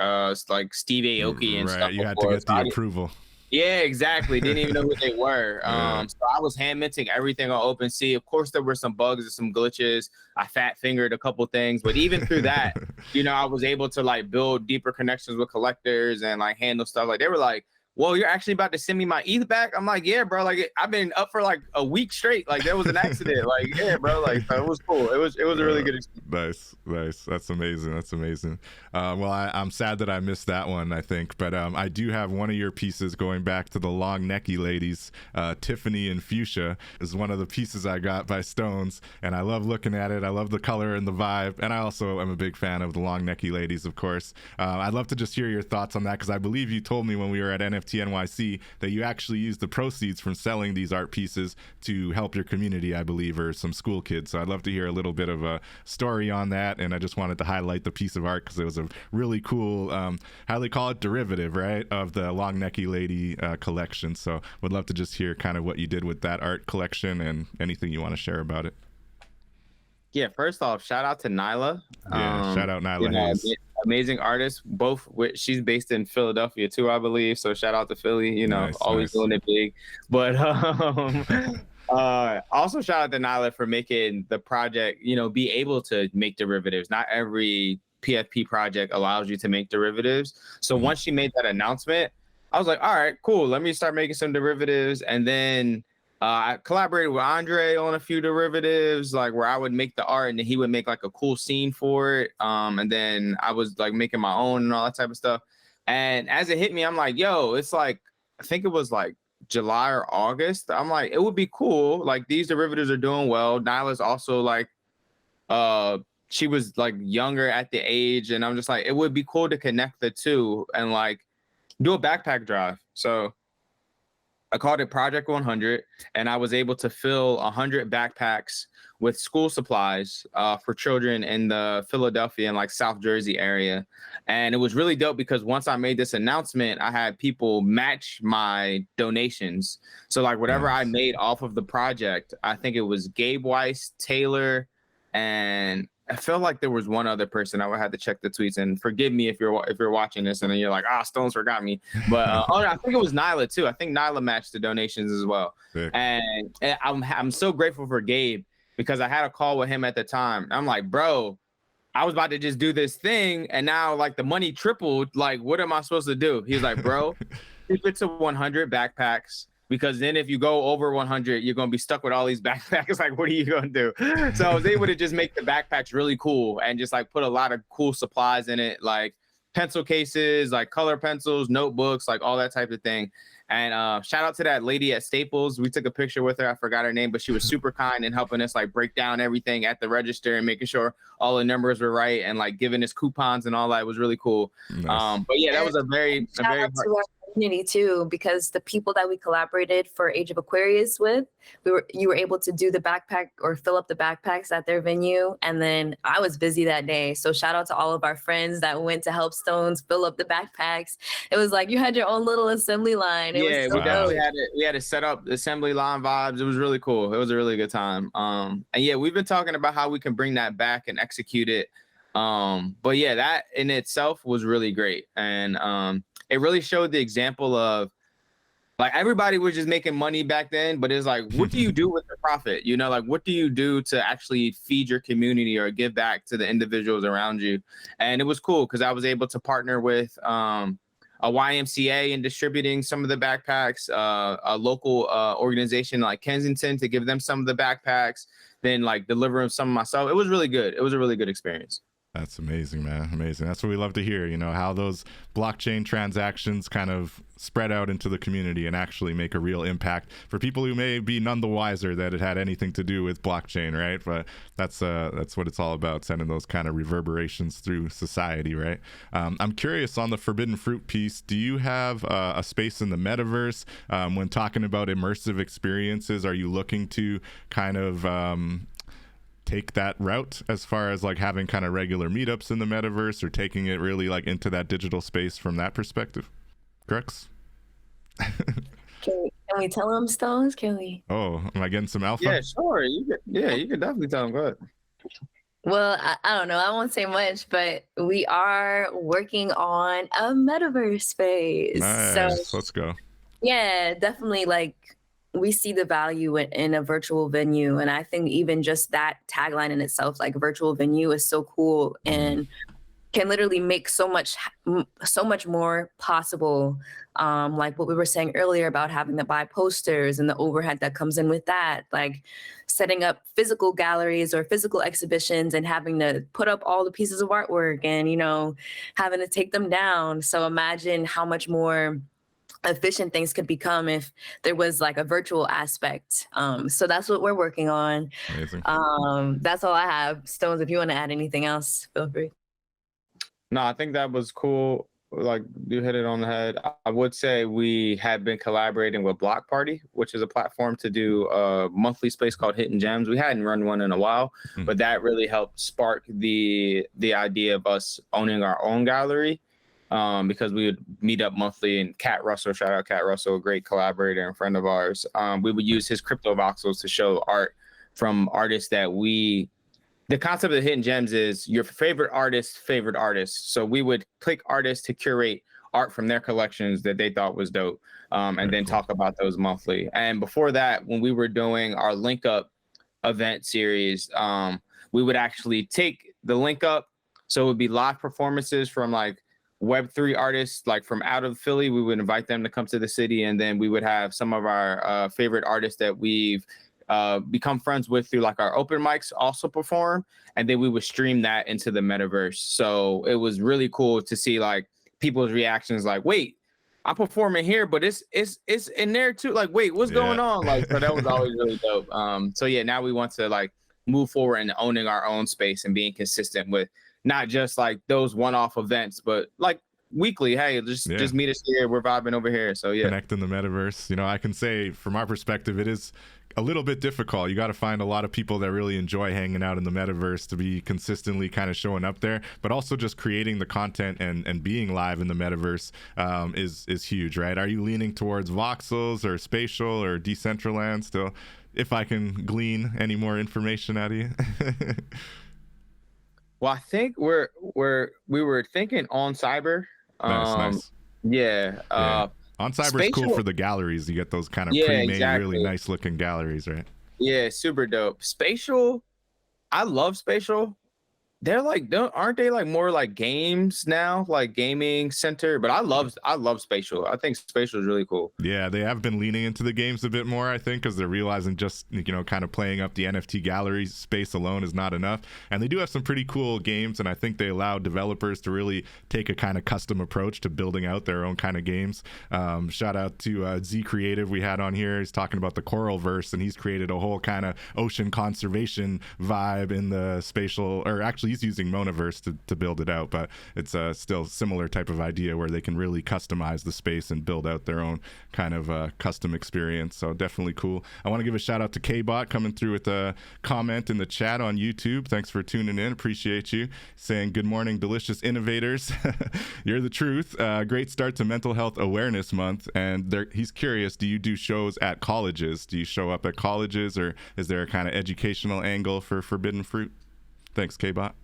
Steve Aoki and stuff. You had to get the approval. Yeah, exactly. Didn't even know who they were. So I was hand minting everything on OpenSea. Of course, there were some bugs and some glitches. I fat fingered a couple things, but even through that, I was able to like build deeper connections with collectors and like handle stuff. Like they were like, "Whoa, you're actually about to send me my ETH back?" I'm like, "Yeah, bro. Like I've been up for like a week straight. Like there was an accident. Like yeah, bro. Like so it was cool. It was a really good experience." Nice. That's amazing. Well, I'm sad that I missed that one, I think, but I do have one of your pieces going back to the long necky ladies. Tiffany and Fuchsia is one of the pieces I got by Stonez, and I love looking at it. I love the color and the vibe, and I also am a big fan of the long necky ladies, of course. I'd love to just hear your thoughts on that, because I believe you told me when we were at NFT.NYC that you actually used the proceeds from selling these art pieces to help your community, I believe, or some school kids. So I'd love to hear a little bit of a story on that, and I just wanted to highlight the piece of art because it was a really cool, how they call it, derivative, right, of the long necky lady collection. So would love to just hear kind of what you did with that art collection and anything you want to share about it. Yeah, first off, shout out to Nyla. Yeah, shout out Nyla Hayes. Amazing artist. She's based in Philadelphia too, I believe. So shout out to Philly. Always doing it big. But also shout out to Nyla for making the project, be able to make derivatives. Not every PFP project allows you to make derivatives. So once she made that announcement, I was like, all right, cool. Let me start making some derivatives. And then I collaborated with Andre on a few derivatives, like where I would make the art and then he would make like a cool scene for it. And then I was like making my own and all that type of stuff. And as it hit me, I'm like, yo, it's like, I think it was like July or August. I'm like, it would be cool. Like these derivatives are doing well. Nyla's also like, she was like younger at the age. And I'm just like, it would be cool to connect the two and like do a backpack drive. So I called it Project 100, and I was able to fill 100 backpacks with school supplies for children in the Philadelphia and like South Jersey area. And it was really dope because once I made this announcement, I had people match my donations. So like whatever I made off of the project, I think it was Gabe Weiss, Taylor, and I felt like there was one other person. I would have to check the tweets, and forgive me if you're watching this and then you're like, Stonez forgot me. But I think it was Nyla too. I think Nyla matched the donations as well. Yeah. And I'm so grateful for Gabe because I had a call with him at the time. I'm like, bro, I was about to just do this thing, and now like the money tripled. Like, what am I supposed to do? He's like, bro, keep it to 100 backpacks. Because then if you go over 100, you're going to be stuck with all these backpacks. Like, what are you going to do? So I was able to just make the backpacks really cool and just like put a lot of cool supplies in it, like pencil cases, like color pencils, notebooks, like all that type of thing. And shout out to that lady at Staples. We took a picture with her. I forgot her name, but she was super kind in helping us like break down everything at the register and making sure all the numbers were right and like giving us coupons and all that. It was really cool. Nice. But yeah, that was a very community too, because the people that we collaborated for Age of Aquarius with, you were able to do the backpack or fill up the backpacks at their venue, and then I was busy that day, so shout out to all of our friends that went to help Stonez fill up the backpacks. It was like you had your own little assembly line. We had to set up assembly line vibes. It was really cool. It was a really good time. And yeah, we've been talking about how we can bring that back and execute it. But yeah, that in itself was really great, and it really showed the example of like everybody was just making money back then, but it's like, what do you do with the profit? Like what do you do to actually feed your community or give back to the individuals around you? And it was cool because I was able to partner with a YMCA in distributing some of the backpacks, a local organization like Kensington to give them some of the backpacks, then like deliver them some myself. It was really good. It was a really good experience. That's amazing, man. Amazing. That's what we love to hear, you know, how those blockchain transactions kind of spread out into the community and actually make a real impact for people who may be none the wiser that it had anything to do with blockchain, right? But that's what it's all about, sending those kind of reverberations through society, right? I'm curious on the forbidden fruit piece, do you have a space in the metaverse? When talking about immersive experiences, are you looking to kind of take that route as far as like having kind of regular meetups in the metaverse, or taking it really like into that digital space from that perspective? Crux? Can we tell them, Stones? Can we? Oh, am I getting some alpha? Yeah, sure. You can definitely tell them. Go ahead. Well, I don't know. I won't say much, but we are working on a metaverse space. Nice. So Let's go. yeah, definitely. Like, we see the value in a virtual venue, and I think even just that tagline in itself, like virtual venue, is so cool and can literally make so much more possible. Like what we were saying earlier about having to buy posters and the overhead that comes in with that, like setting up physical galleries or physical exhibitions and having to put up all the pieces of artwork and, you know, having to take them down. So imagine how much more efficient things could become if there was like a virtual aspect. So that's what we're working on. Amazing. That's all I have. Stones, if you want to add anything else, feel free. No, I think that was cool. Like, you hit it on the head. I would say we have been collaborating with Block Party, which is a platform to do a monthly space called Hidden Gems. We hadn't run one in a while, but that really helped spark the idea of us owning our own gallery. Because we would meet up monthly, and Cat Russell, shout out Cat Russell, a great collaborator and friend of ours. We would use his crypto voxels to show art from artists that the concept of Hidden Gems is your favorite artist. So we would pick artists to curate art from their collections that they thought was dope, and then talk about those monthly. And before that, when we were doing our Link Up event series, we would actually take the Link Up. So it would be live performances from like Web3 artists, like from out of Philly. We would invite them to come to the city, and then we would have some of our favorite artists that we've become friends with through like our open mics also perform, and then we would stream that into the metaverse. So it was really cool to see like people's reactions, like, wait, I'm performing here, but it's in there too. Like, wait, what's going on? Like, so that was always really dope. So yeah, now we want to like move forward and owning our own space and being consistent with not just like those one-off events, but like weekly. Hey, just meet us here. We're vibing over here. So yeah, connect in the metaverse. You know, I can say from our perspective, it is a little bit difficult. You got to find a lot of people that really enjoy hanging out in the metaverse to be consistently kind of showing up there, but also just creating the content and being live in the metaverse is huge, right? Are you leaning towards Voxels or Spatial or Decentraland still, if I can glean any more information out of you? Well, I think we were thinking on Cyber. Nice. Yeah. On Cyber is cool for the galleries. You get those kind of pre-made, really nice looking galleries, right? Yeah, super dope. Spatial, I love Spatial. They're like, aren't they like more like games now, like gaming center? But I love Spatial. I think Spatial is really cool. Yeah, they have been leaning into the games a bit more, I think, because they're realizing just, you know, kind of playing up the NFT gallery space alone is not enough. And they do have some pretty cool games, and I think they allow developers to really take a kind of custom approach to building out their own kind of games. Shout out to Z Creative we had on here. He's talking about the Coral verse, and he's created a whole kind of ocean conservation vibe in the Spatial, or actually he's using Monaverse to build it out, but it's a still similar type of idea where they can really customize the space and build out their own kind of custom experience. So definitely cool. I want to give a shout out to K-Bot coming through with a comment in the chat on YouTube. Thanks for tuning in. Appreciate you. Saying good morning, delicious innovators. You're the truth. Great start to Mental Health Awareness Month. And he's curious, do you do shows at colleges? Do you show up at colleges, or is there a kind of educational angle for Forbidden Fruit? Thanks, K-Bot.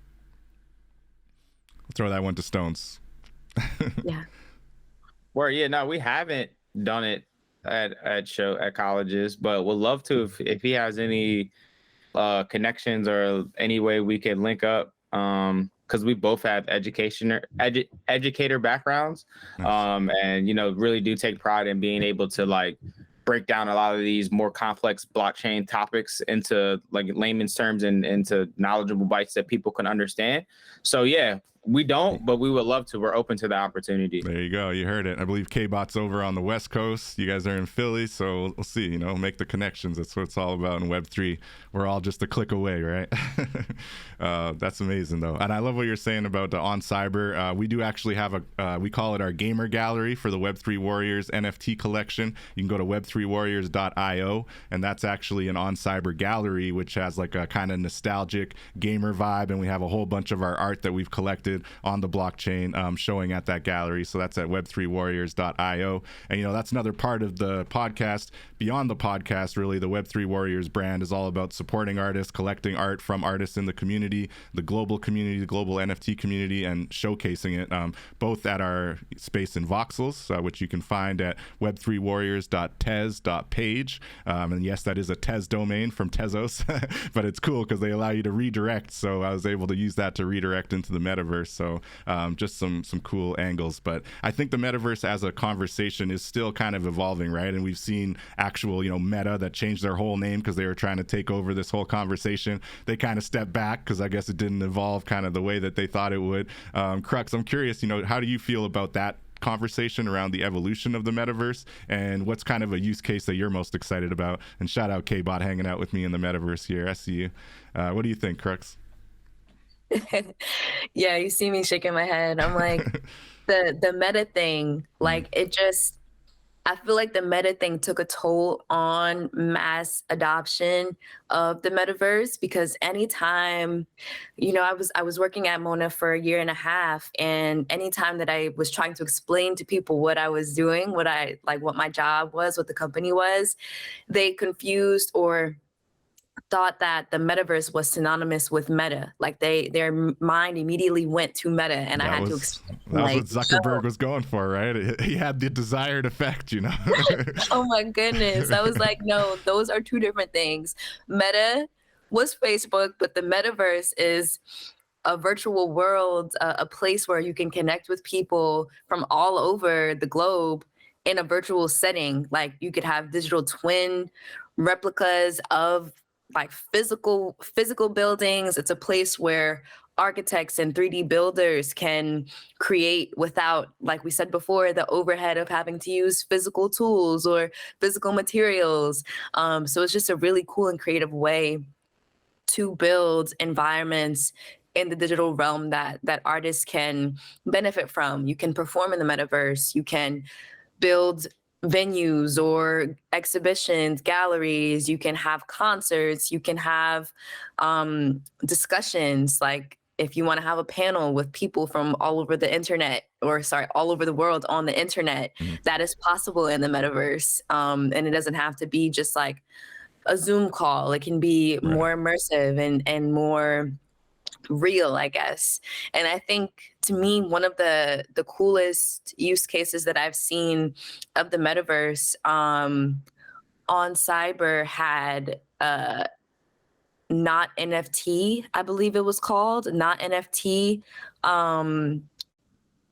I'll throw that one to Stones. Yeah. Well, yeah, no, we haven't done it at colleges, but would love to if he has any connections or any way we could link up. Because we both have educator backgrounds, Nice. and you know, really do take pride in being able to like break down a lot of these more complex blockchain topics into like layman's terms and into knowledgeable bites that people can understand. So yeah, we don't, but we would love to. We're open to the opportunity. There you go. You heard it. I believe K-Bot's over on the West Coast. You guys are in Philly, so we'll see, make the connections. That's what it's all about in Web3. We're all just a click away, right? That's amazing, though. And I love what you're saying about the On Cyber. We do actually have we call it our gamer gallery for the Web3 Warriors NFT collection. You can go to web3warriors.io, and that's actually an On Cyber gallery, which has like a kind of nostalgic gamer vibe, and we have a whole bunch of our art that we've collected on the blockchain showing at that gallery. So that's at web3warriors.io. And that's another part of the podcast. Beyond the podcast, really, the Web3 Warriors brand is all about supporting artists, collecting art from artists in the community, the global NFT community, and showcasing it both at our space in Voxels, which you can find at web3warriors.tez.page. And yes, that is a Tez domain from Tezos, but it's cool because they allow you to redirect. So I was able to use that to redirect into the metaverse. So just some cool angles. But I think the metaverse as a conversation is still kind of evolving, right? And we've seen actual, Meta that changed their whole name because they were trying to take over this whole conversation. They kind of stepped back because I guess it didn't evolve kind of the way that they thought it would. Crux, I'm curious, how do you feel about that conversation around the evolution of the metaverse, and what's kind of a use case that you're most excited about? And shout out K-Bot hanging out with me in the metaverse here. I see you. What do you think, Crux? Yeah, you see me shaking my head. I'm like, the meta thing, like I feel like the meta thing took a toll on mass adoption of the metaverse, because anytime, I was working at Mona for a year and a half, and anytime that I was trying to explain to people what I was doing, what my job was, what the company was, they confused or thought that the metaverse was synonymous with meta. Like their mind immediately went to meta, and I had to explain. That was what Zuckerberg was going for, right? He had the desired effect, Oh my goodness. I was like, no, those are two different things. Meta was Facebook, but the metaverse is a virtual world, a place where you can connect with people from all over the globe in a virtual setting. Like you could have digital twin replicas of like physical buildings. It's a place where architects and 3D builders can create without, like we said before, the overhead of having to use physical tools or physical materials. So it's just a really cool and creative way to build environments in the digital realm that artists can benefit from. You can perform in the metaverse. You can build venues or exhibitions, galleries. You can have concerts. You can have discussions. Like if you want to have a panel with people from all over the internet, all over the world on the internet, that is possible in the metaverse. And it doesn't have to be just like a Zoom call. It can be more immersive and more real, I guess. And I think, to me, one of the coolest use cases that I've seen of the metaverse, On Cyber had Not NFT, I believe it was called, Not NFT,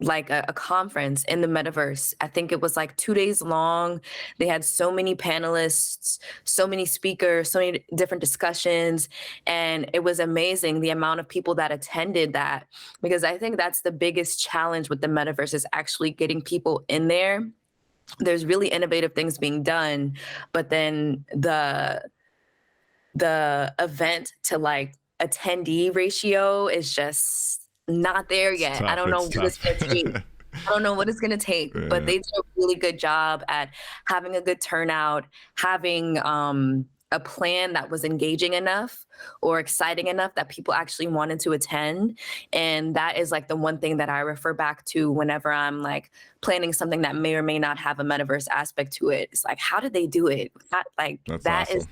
like a conference in the metaverse. I think it was like 2 days long. They had so many panelists, so many speakers, so many different discussions. And it was amazing the amount of people that attended that, because I think that's the biggest challenge with the metaverse, is actually getting people in there. There's really innovative things being done, but then the event to like attendee ratio is just not there yet. I don't know what it's going to take. I don't know what it's going to take, but they did a really good job at having a good turnout, having a plan that was engaging enough or exciting enough that people actually wanted to attend. And that is like the one thing that I refer back to whenever I'm like planning something that may or may not have a metaverse aspect to it. It's like, how did they do it? That awesome.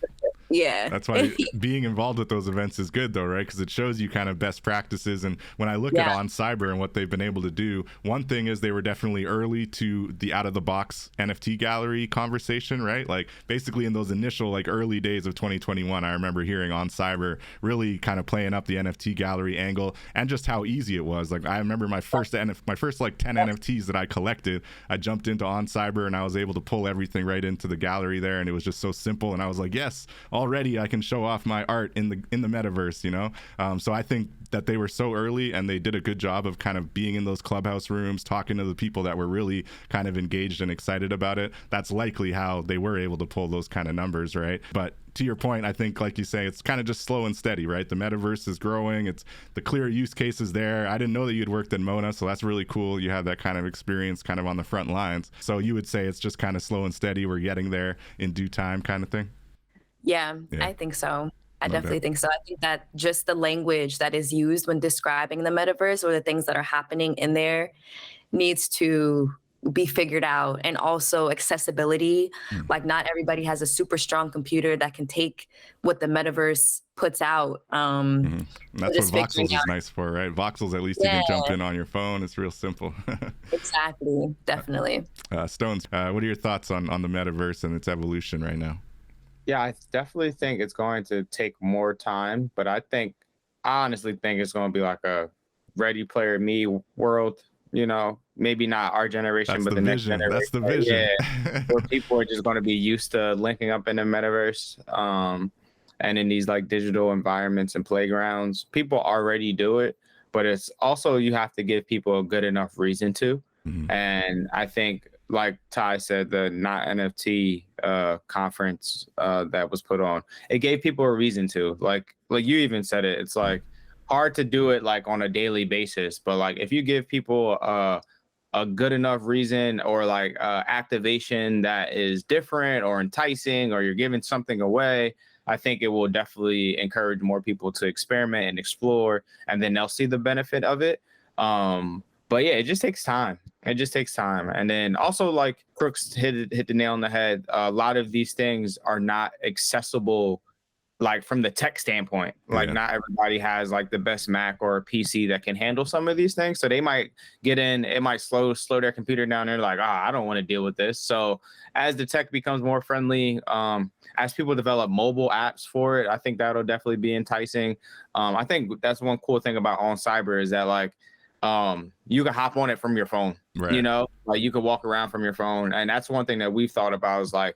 Yeah. That's why being involved with those events is good though, right? Because it shows you kind of best practices. And when I look at On Cyber and what they've been able to do, one thing is they were definitely early to the out of the box NFT gallery conversation, right? Like basically in those initial like early days of 2021, I remember hearing On Cyber really kind of playing up the NFT gallery angle and just how easy it was. Like I remember my first like 10 NFTs that I collected, I jumped into On Cyber and I was able to pull everything right into the gallery there, and it was just so simple. And I was like, yes, already I can show off my art in the metaverse, you know? So I think that they were so early and they did a good job of kind of being in those clubhouse rooms, talking to the people that were really kind of engaged and excited about it. That's likely how they were able to pull those kind of numbers, right? But to your point, I think, like you say, it's kind of just slow and steady, right? The metaverse is growing. It's the clear use cases there. I didn't know that you'd worked at Mona, so that's really cool. You had that kind of experience kind of on the front lines. So you would say it's just kind of slow and steady. We're getting there in due time kind of thing? Yeah, I think so. I definitely think so. I think that just the language that is used when describing the metaverse or the things that are happening in there needs to be figured out. And also accessibility. Like not everybody has a super strong computer that can take what the metaverse puts out. And that's what Voxels is nice for, right? Voxels, at least you can jump in on your phone. It's real simple. Exactly. Definitely. Stonez, what are your thoughts on the metaverse and its evolution right now? Yeah, I definitely think it's going to take more time, but I honestly think it's going to be like a Ready Player Me world, you know, maybe not our generation, but the next generation. That's the vision. Yeah, where people are just going to be used to linking up in the metaverse and in these like digital environments and playgrounds. People already do it, but it's also you have to give people a good enough reason to. And I think, like Ty said, the Not NFT conference that was put on, it gave people a reason to. Like you even said it, it's like hard to do it like on a daily basis, but like if you give people a good enough reason or like activation that is different or enticing, or you're giving something away, I think it will definitely encourage more people to experiment and explore, and then they'll see the benefit of it. But yeah, it just takes time. It just takes time. And then also, like Crux hit the nail on the head. A lot of these things are not accessible, like from the tech standpoint. Like not everybody has like the best Mac or a PC that can handle some of these things. So they might get in, it might slow their computer down. They're like, I don't want to deal with this. So as the tech becomes more friendly, as people develop mobile apps for it, I think that'll definitely be enticing. I think that's one cool thing about On Cyber is that like, you can hop on it from your phone, you know, like you could walk around from your phone. And that's one thing that we've thought about is like,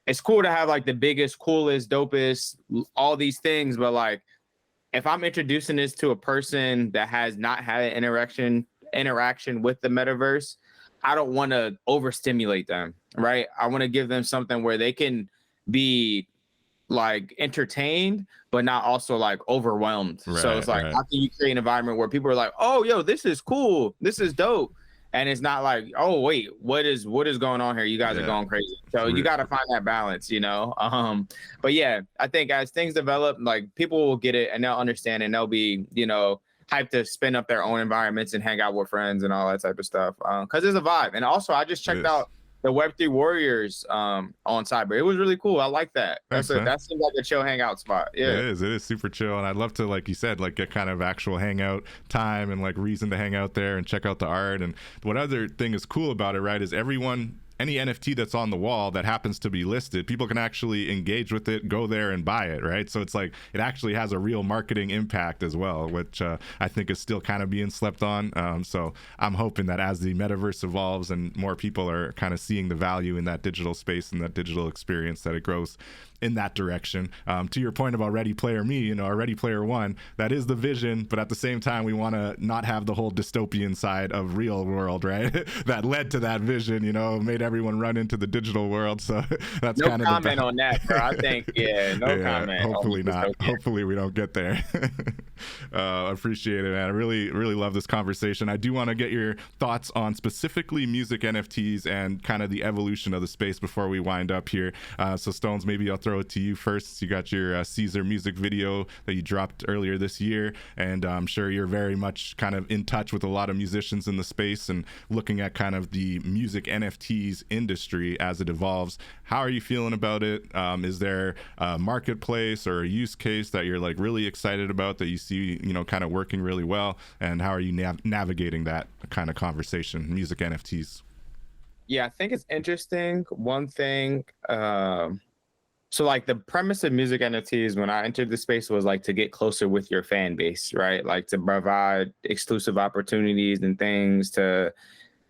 it's cool to have like the biggest, coolest, dopest, all these things. But like, if I'm introducing this to a person that has not had an interaction with the metaverse, I don't want to overstimulate them, right? I want to give them something where they can be like entertained, but not also like overwhelmed. So it's like, how can you create an environment where people are like, oh, yo, this is cool, this is dope, and it's not like, oh wait, what is going on here? You guys are going crazy. So you got to find that balance, you know. But yeah, I think as things develop, like people will get it and they'll understand, and they'll be, you know, hyped to spin up their own environments and hang out with friends and all that type of stuff. Because it's a vibe. And also, I just checked out the Web3 Warriors on Cyber. It was really cool. I like that. That seems like a chill hangout spot. Yeah, it is super chill. And I'd love to, like you said, like get kind of actual hangout time and like reason to hang out there and check out the art. And what other thing is cool about it, right, is any NFT that's on the wall that happens to be listed, people can actually engage with it, go there and buy it, right? So it's like it actually has a real marketing impact as well, which I think is still kind of being slept on. So I'm hoping that as the metaverse evolves and more people are kind of seeing the value in that digital space and that digital experience, that it grows in that direction. To your point about Ready Player Me, you know, or Ready Player One, that is the vision, but at the same time, we want to not have the whole dystopian side of real world, right? That led to that vision, you know, made everyone run into the digital world. So that's kind of no comment on that, bro. I think, no comment. Hopefully not. Hopefully we don't get there. Appreciate it, man. I really, really love this conversation. I do want to get your thoughts on specifically music NFTs and kind of the evolution of the space before we wind up here. So Stonez, maybe I'll throw it to you first. You got your Caesar music video that you dropped earlier this year, and I'm sure you're very much kind of in touch with a lot of musicians in the space and looking at kind of the music NFTs NFTs industry as it evolves. How are you feeling about it? Is there a marketplace or a use case that you're like really excited about that you see, you know, kind of working really well? And how are you navigating that kind of conversation, music NFTs? Yeah, I think it's interesting. One thing, so like the premise of music NFTs when I entered the space was like to get closer with your fan base, right? Like to provide exclusive opportunities and things to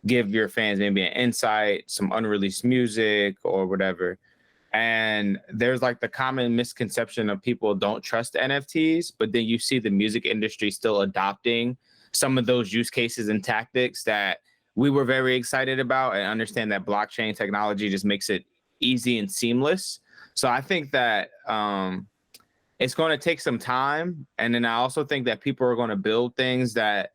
give your fans maybe an insight, some unreleased music or whatever. And there's like the common misconception of people don't trust NFTs, but then you see the music industry still adopting some of those use cases and tactics that we were very excited about, and understand that blockchain technology just makes it easy and seamless. So I think that it's going to take some time. And then I also think that people are going to build things that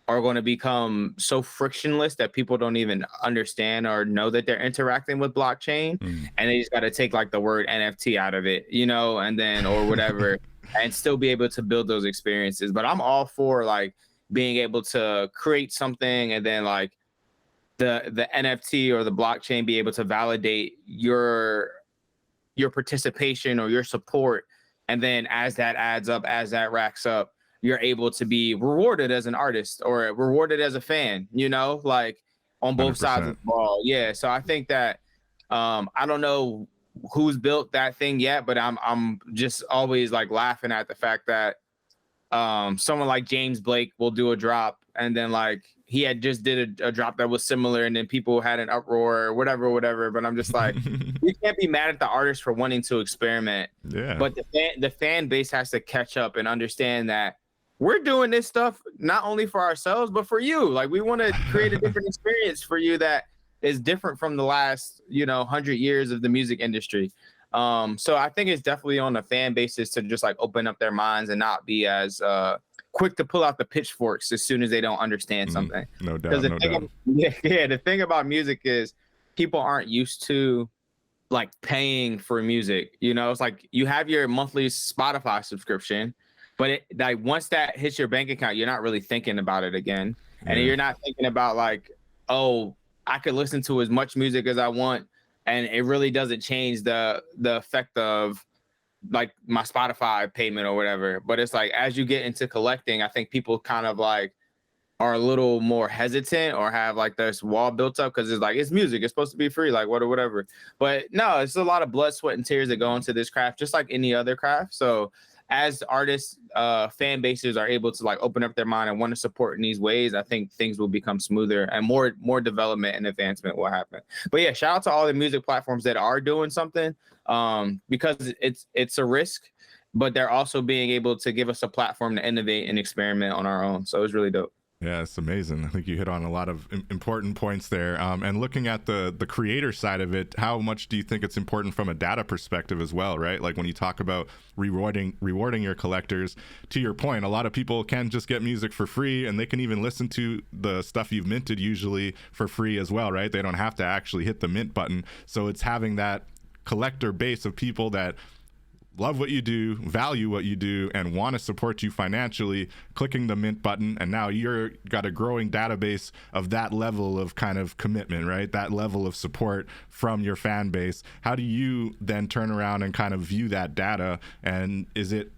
are going to become so frictionless that people don't even understand or know that they're interacting with blockchain. And they just got to take like the word NFT out of it, you know, and then or whatever, and still be able to build those experiences. But I'm all for like being able to create something and then like the NFT or the blockchain be able to validate your participation or your support. And then as that adds up, as that racks up, you're able to be rewarded as an artist or rewarded as a fan, you know, like on both 100%. Sides of the ball. Yeah. So I think that I don't know who's built that thing yet, but I'm just always like laughing at the fact that someone like James Blake will do a drop and then like he had just did a drop that was similar and then people had an uproar or whatever. But I'm just like, you can't be mad at the artist for wanting to experiment. Yeah. But the fan base has to catch up and understand that we're doing this stuff not only for ourselves, but for you. Like we want to create a different experience for you that is different from the last, 100 years of the music industry. So I think it's definitely on the fan basis to just like open up their minds and not be as quick to pull out the pitchforks as soon as they don't understand something. No doubt. The thing about music is people aren't used to like paying for music. It's like you have your monthly Spotify subscription, but like once that hits your bank account, you're not really thinking about it again. And you're not thinking about like, oh, I could listen to as much music as I want. And it really doesn't change the effect of like my Spotify payment or whatever. But it's like, as you get into collecting, I think people kind of like are a little more hesitant or have like this wall built up because it's like, it's music, it's supposed to be free, like whatever. But no, it's a lot of blood, sweat, and tears that go into this craft, just like any other craft. So as artists, fan bases are able to like open up their mind and want to support in these ways, I think things will become smoother and more development and advancement will happen. But yeah, shout out to all the music platforms that are doing something, because it's a risk, but they're also being able to give us a platform to innovate and experiment on our own. So it's really dope. Yeah, it's amazing. I think you hit on a lot of important points there. And looking at the creator side of it, how much do you think it's important from a data perspective as well, right? Like when you talk about rewarding your collectors, to your point, a lot of people can just get music for free and they can even listen to the stuff you've minted usually for free as well, right? They don't have to actually hit the mint button. So it's having that collector base of people that love what you do, value what you do, and want to support you financially, clicking the mint button, and now you're got a growing database of that level of kind of commitment, right? That level of support from your fan base. How do you then turn around and kind of view that data? And is it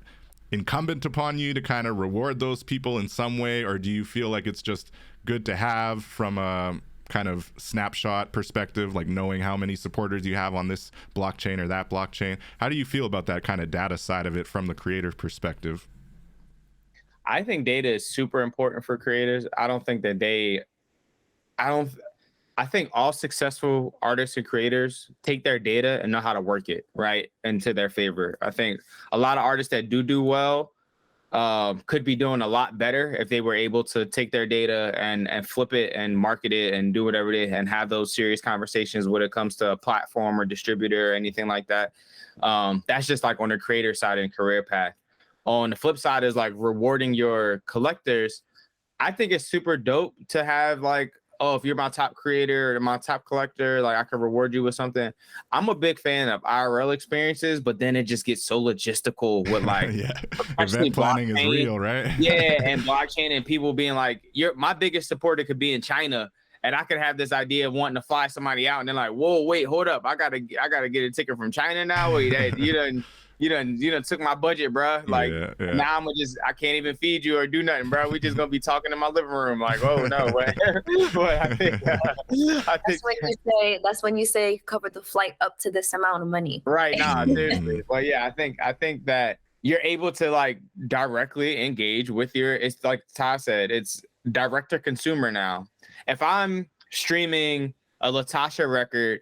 incumbent upon you to kind of reward those people in some way, or do you feel like it's just good to have from a kind of snapshot perspective, like knowing how many supporters you have on this blockchain or that blockchain? How do you feel about that kind of data side of it from the creator perspective? I think data is super important for creators. I think all successful artists and creators take their data and know how to work it right into their favor. I think a lot of artists that do well could be doing a lot better if they were able to take their data and flip it and market it and do whatever it is and have those serious conversations when it comes to a platform or distributor or anything like that. That's just like on the creator side and career path. On the flip side is like rewarding your collectors. I think it's super dope to have like, oh, if you're my top creator or my top collector, like I can reward you with something. I'm a big fan of IRL experiences, but then it just gets so logistical with like, event planning is real, right? Yeah, and blockchain and people being like, my biggest supporter could be in China, and I could have this idea of wanting to fly somebody out, and they're like, whoa, wait, hold up, I gotta get a ticket from China now. Wait, hey, you done took my budget, bro. Like now I can't even feed you or do nothing, bro. We just gonna be talking in my living room. Like, oh no, what? I think that's when you say cover the flight up to this amount of money. Right. Nah, seriously. But yeah, I think that you're able to like directly engage with it's like Ty said, it's direct to consumer now. If I'm streaming a Latasha record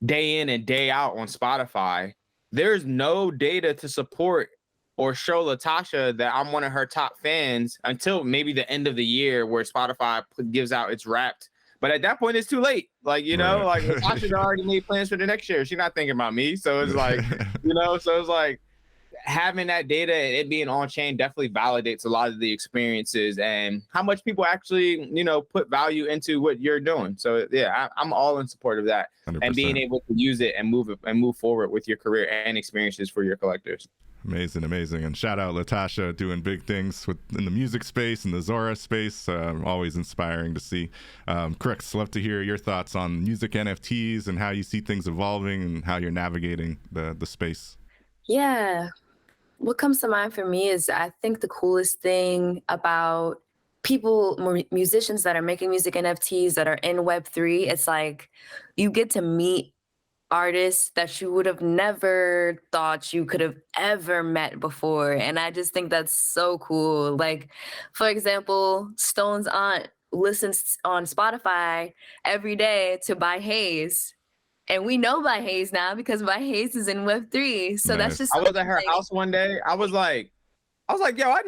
day in and day out on Spotify, there's no data to support or show Latasha that I'm one of her top fans until maybe the end of the year where Spotify gives out its Wrapped. But at that point, it's too late. Like, like Latasha already made plans for the next year. She's not thinking about me. So it's like, so it's like having that data and it being on chain definitely validates a lot of the experiences and how much people actually, put value into what you're doing. So yeah, I'm all in support of that 100%. And being able to use it and move forward with your career and experiences for your collectors. Amazing. And shout out Latasha doing big things in the music space and the Zora space. Always inspiring to see. Crux, love to hear your thoughts on music NFTs and how you see things evolving and how you're navigating the space. Yeah. What comes to mind for me is I think the coolest thing about musicians that are making music NFTs that are in Web3, it's like you get to meet artists that you would have never thought you could have ever met before. And I just think that's so cool. Like, for example, Stone's aunt listens on Spotify every day to By Hayes. And we know By Hayes now because By Hayes is in Web3. So that's just. I was at her house one day. I was like, yo, I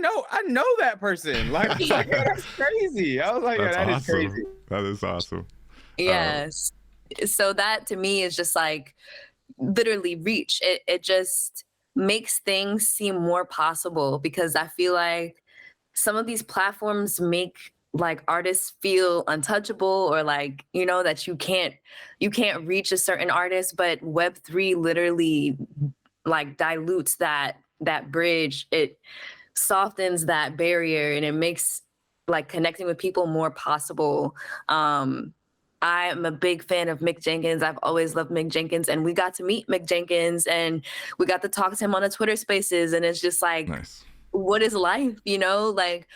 know that person. Like, that's crazy. I was like, yeah, that is crazy. That is awesome. Yes. So that to me is just like literally reach. It just makes things seem more possible because I feel like some of these platforms make like artists feel untouchable or like, that you can't reach a certain artist, but Web3 literally like dilutes that bridge. It softens that barrier and it makes like connecting with people more possible. I am a big fan of Mick Jenkins. I've always loved Mick Jenkins, and we got to meet Mick Jenkins and we got to talk to him on the Twitter Spaces, and it's just like, nice. What is life? Like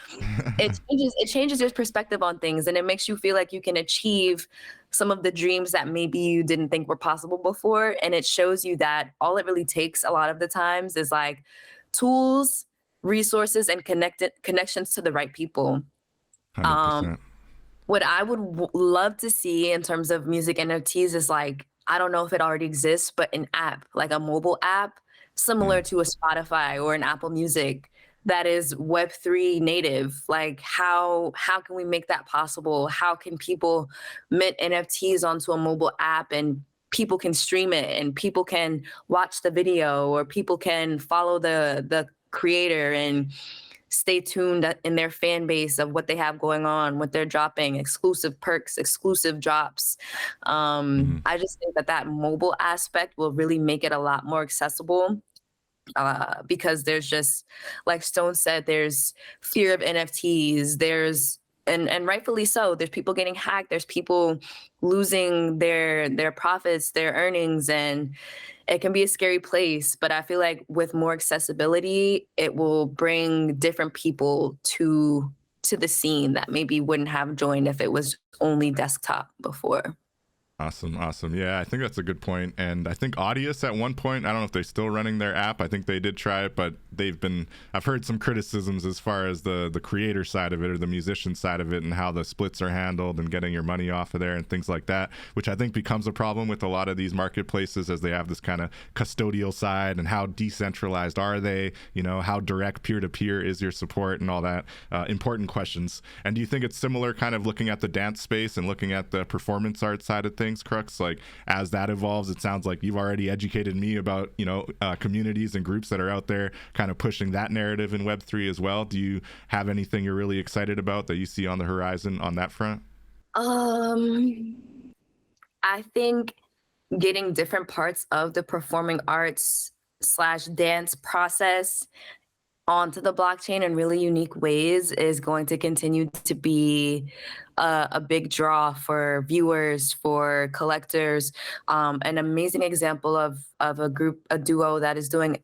it changes your perspective on things, and it makes you feel like you can achieve some of the dreams that maybe you didn't think were possible before. And it shows you that all it really takes a lot of the times is like tools, resources, and connections to the right people. 100%. What I would love to see in terms of music NFTs is like, I don't know if it already exists, but an app, like a mobile app, similar to a Spotify or an Apple Music that is Web3 native. Like how can we make that possible? How can people mint NFTs onto a mobile app and people can stream it and people can watch the video or people can follow the creator and stay tuned in their fan base of what they have going on, what they're dropping, exclusive perks, exclusive drops. I just think that mobile aspect will really make it a lot more accessible because there's just, like Stone said, there's fear of NFTs. There's, and rightfully so, there's people getting hacked. There's people losing their profits, their earnings, and it can be a scary place, but I feel like with more accessibility, it will bring different people to the scene that maybe wouldn't have joined if it was only desktop before. Awesome. Yeah, I think that's a good point. And I think Audius at one point, I don't know if they're still running their app. I think they did try it, but I've heard some criticisms as far as the creator side of it or the musician side of it and how the splits are handled and getting your money off of there and things like that, which I think becomes a problem with a lot of these marketplaces as they have this kind of custodial side and how decentralized are they, how direct peer-to-peer is your support and all that important questions. And do you think it's similar kind of looking at the dance space and looking at the performance art side of things, Crux? Like as that evolves, it sounds like you've already educated me about communities and groups that are out there kind of pushing that narrative in Web3 as well. Do you have anything you're really excited about that you see on the horizon on that front? I think getting different parts of the performing arts / dance process onto the blockchain in really unique ways is going to continue to be a big draw for viewers, for collectors. An amazing example of a duo that is doing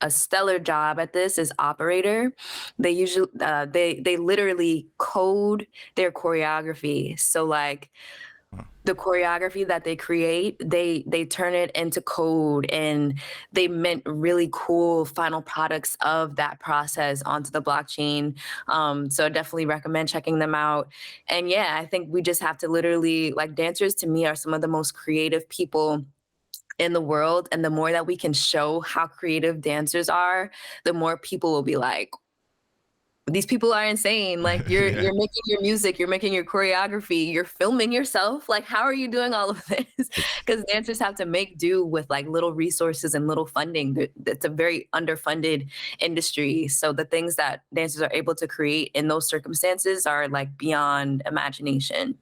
a stellar job at this is Operator. They usually they literally code their choreography. So like the choreography that they create, they turn it into code, and they mint really cool final products of that process onto the blockchain. So I definitely recommend checking them out. And yeah, I think we just have to literally, like, dancers to me are some of the most creative people in the world. And the more that we can show how creative dancers are, the more people will be like, these people are insane. Like you're making your music, you're making your choreography, you're filming yourself. Like, how are you doing all of this? Because dancers have to make do with like little resources and little funding. It's a very underfunded industry. So the things that dancers are able to create in those circumstances are like beyond imagination.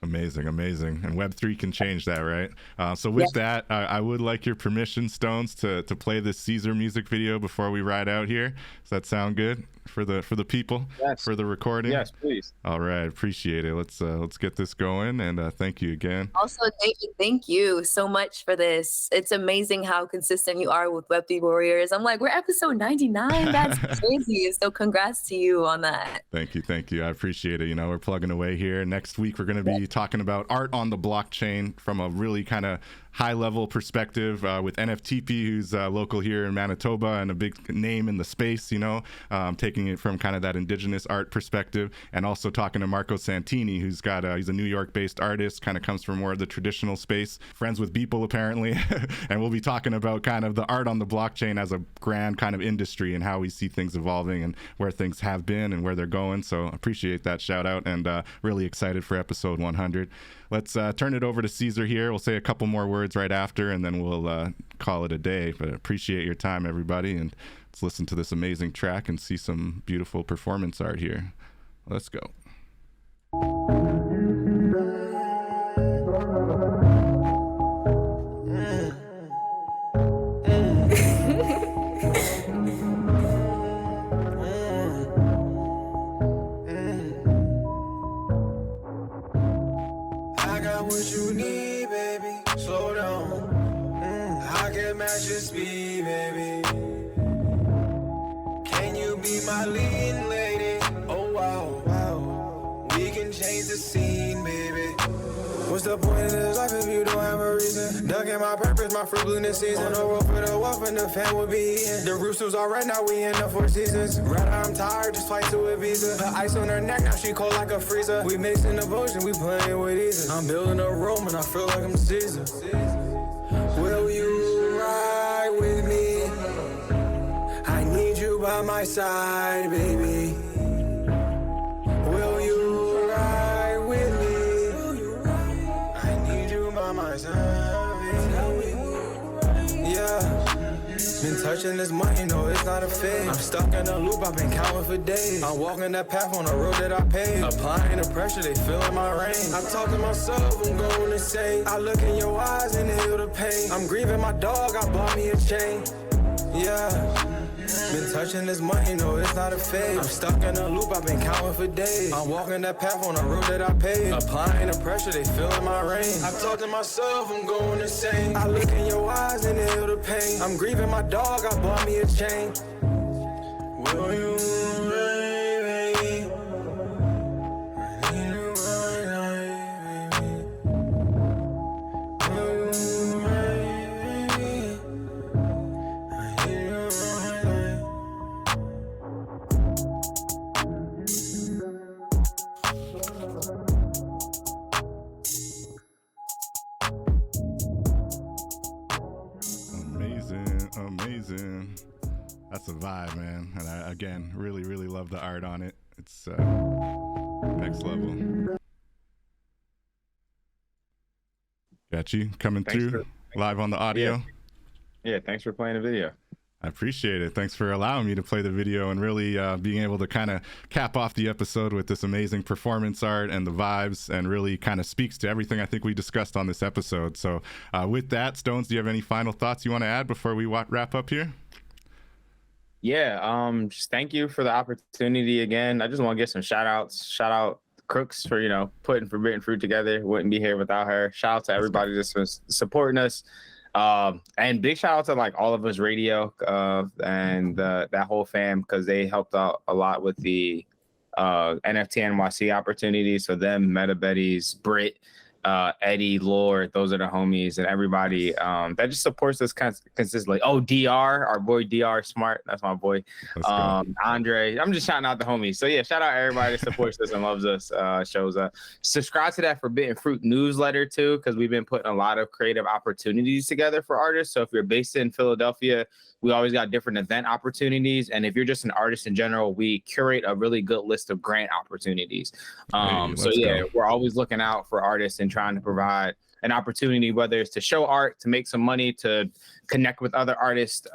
Amazing, amazing. And Web3 can change that, right? So with that, I would like your permission, Stonez, to play this Caesar music video before we ride out here. Does that sound good for the people? Yes. For the recording? Yes, please. All right, appreciate it. Let's get this going, and thank you again. Also, David, thank you so much for this. It's amazing how consistent you are with Web3 Warriors. I'm like, we're episode 99. That's crazy. So congrats to you on that. Thank you. I appreciate it. You know, we're plugging away here. Next week, we're going to be talking about art on the blockchain from a really kind of high-level perspective with NFTP, who's local here in Manitoba and a big name in the space, you know, taking it from kind of that indigenous art perspective, and also talking to Marco Santini, who's got he's a New York-based artist, kind of comes from more of the traditional space, friends with Beeple apparently, and we'll be talking about kind of the art on the blockchain as a grand kind of industry and how we see things evolving and where things have been and where they're going. So appreciate that shout out, and really excited for episode 100. Let's turn it over to Caesar here. We'll say a couple more words right after, and then we'll call it a day. But appreciate your time, everybody, and let's listen to this amazing track and see some beautiful performance art here. Let's go. What you need, baby, slow down. I can match your speed, baby. Can you be my leading lady? Oh wow, we can change the scene, baby. What's the point of this life if you don't have a reason? Ducking my purpose, my fruit bloom this season. On the road for the walk and the fan will be eating. The roosters all right now, we in the 4 seasons. Right, I'm tired, just fight to a visa. Put ice on her neck, now she cold like a freezer. We mixing the potion, we playing with easy. I'm building a Rome and I feel like I'm Caesar. Will you ride with me? I need you by my side, baby. Will you ride with me? My side, baby. Yeah. Been touching this money, no, it's not a phase. I'm stuck in a loop, I've been counting for days. I'm walking that path on the road that I paved. Applying the pressure, they feeling my rain. I talk to myself, I'm going insane. I look in your eyes and heal the pain. I'm grieving my dog, I bought me a chain. Yeah. Been touching this money, no, it's not a phase. I'm stuck in a loop, I've been counting for days. I'm walking that path on the road that I paved. Applying the pressure, they feeling my rain. I talk to myself, I'm going insane. I look in your eyes and heal the pain. I'm grieving my dog, I bought me a chain. Will you ride, baby? I need you right, baby. Will you ride, baby? I need you right. Amazing. That's a vibe, man. And I, again, really love the art on it. It's next level. Got you coming through live on the audio. Yeah, thanks for playing the video. I appreciate it. Thanks for allowing me to play the video and really being able to kind of cap off the episode with this amazing performance art and the vibes, and really kind of speaks to everything I think we discussed on this episode. So with that, Stonez, do you have any final thoughts you want to add before we wrap up here? Yeah, just thank you for the opportunity again. I just want to get some shout outs. Shout out Crux for, putting Forbidden Fruit together. Wouldn't be here without her. Shout out to everybody that's been supporting us. And big shout out to like All of Us Radio and that whole fam, because they helped out a lot with the NFT.NYC opportunities. So them, Meta Betties, Britt, Eddie, Lord, those are the homies, and everybody that just supports us consistently. Oh, DR, our boy DR Smart, that's my boy. Andre, I'm just shouting out the homies. So yeah, shout out everybody that supports us and loves us, shows up. Subscribe to that Forbidden Fruit newsletter too, because we've been putting a lot of creative opportunities together for artists. So if you're based in Philadelphia, we always got different event opportunities. And if you're just an artist in general, we curate a really good list of grant opportunities. So yeah, we're always looking out for artists and trying to provide an opportunity, whether it's to show art, to make some money, to connect with other artists.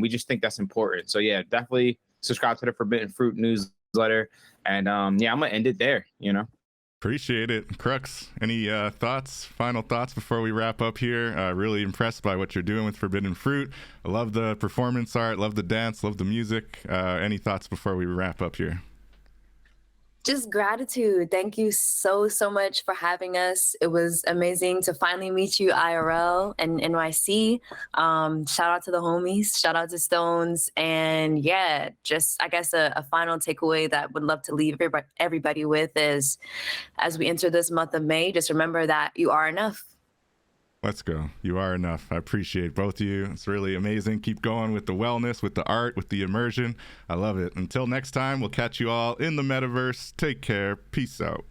We just think that's important. So yeah, definitely subscribe to the Forbidden Fruit newsletter. And yeah, I'm gonna end it there, Appreciate it. Crux, any final thoughts before we wrap up here? Really impressed by what you're doing with Forbidden Fruit. I love the performance art, love the dance, love the music. Any thoughts before we wrap up here? Just gratitude. Thank you so much for having us. It was amazing to finally meet you IRL and NYC. Shout out to the homies, shout out to Stonez. And yeah, just I guess a final takeaway that I would love to leave everybody with is, as we enter this month of May, just remember that you are enough. Let's go. You are enough. I appreciate both of you. It's really amazing. Keep going with the wellness, with the art, with the immersion. I love it. Until next time, we'll catch you all in the metaverse. Take care. Peace out.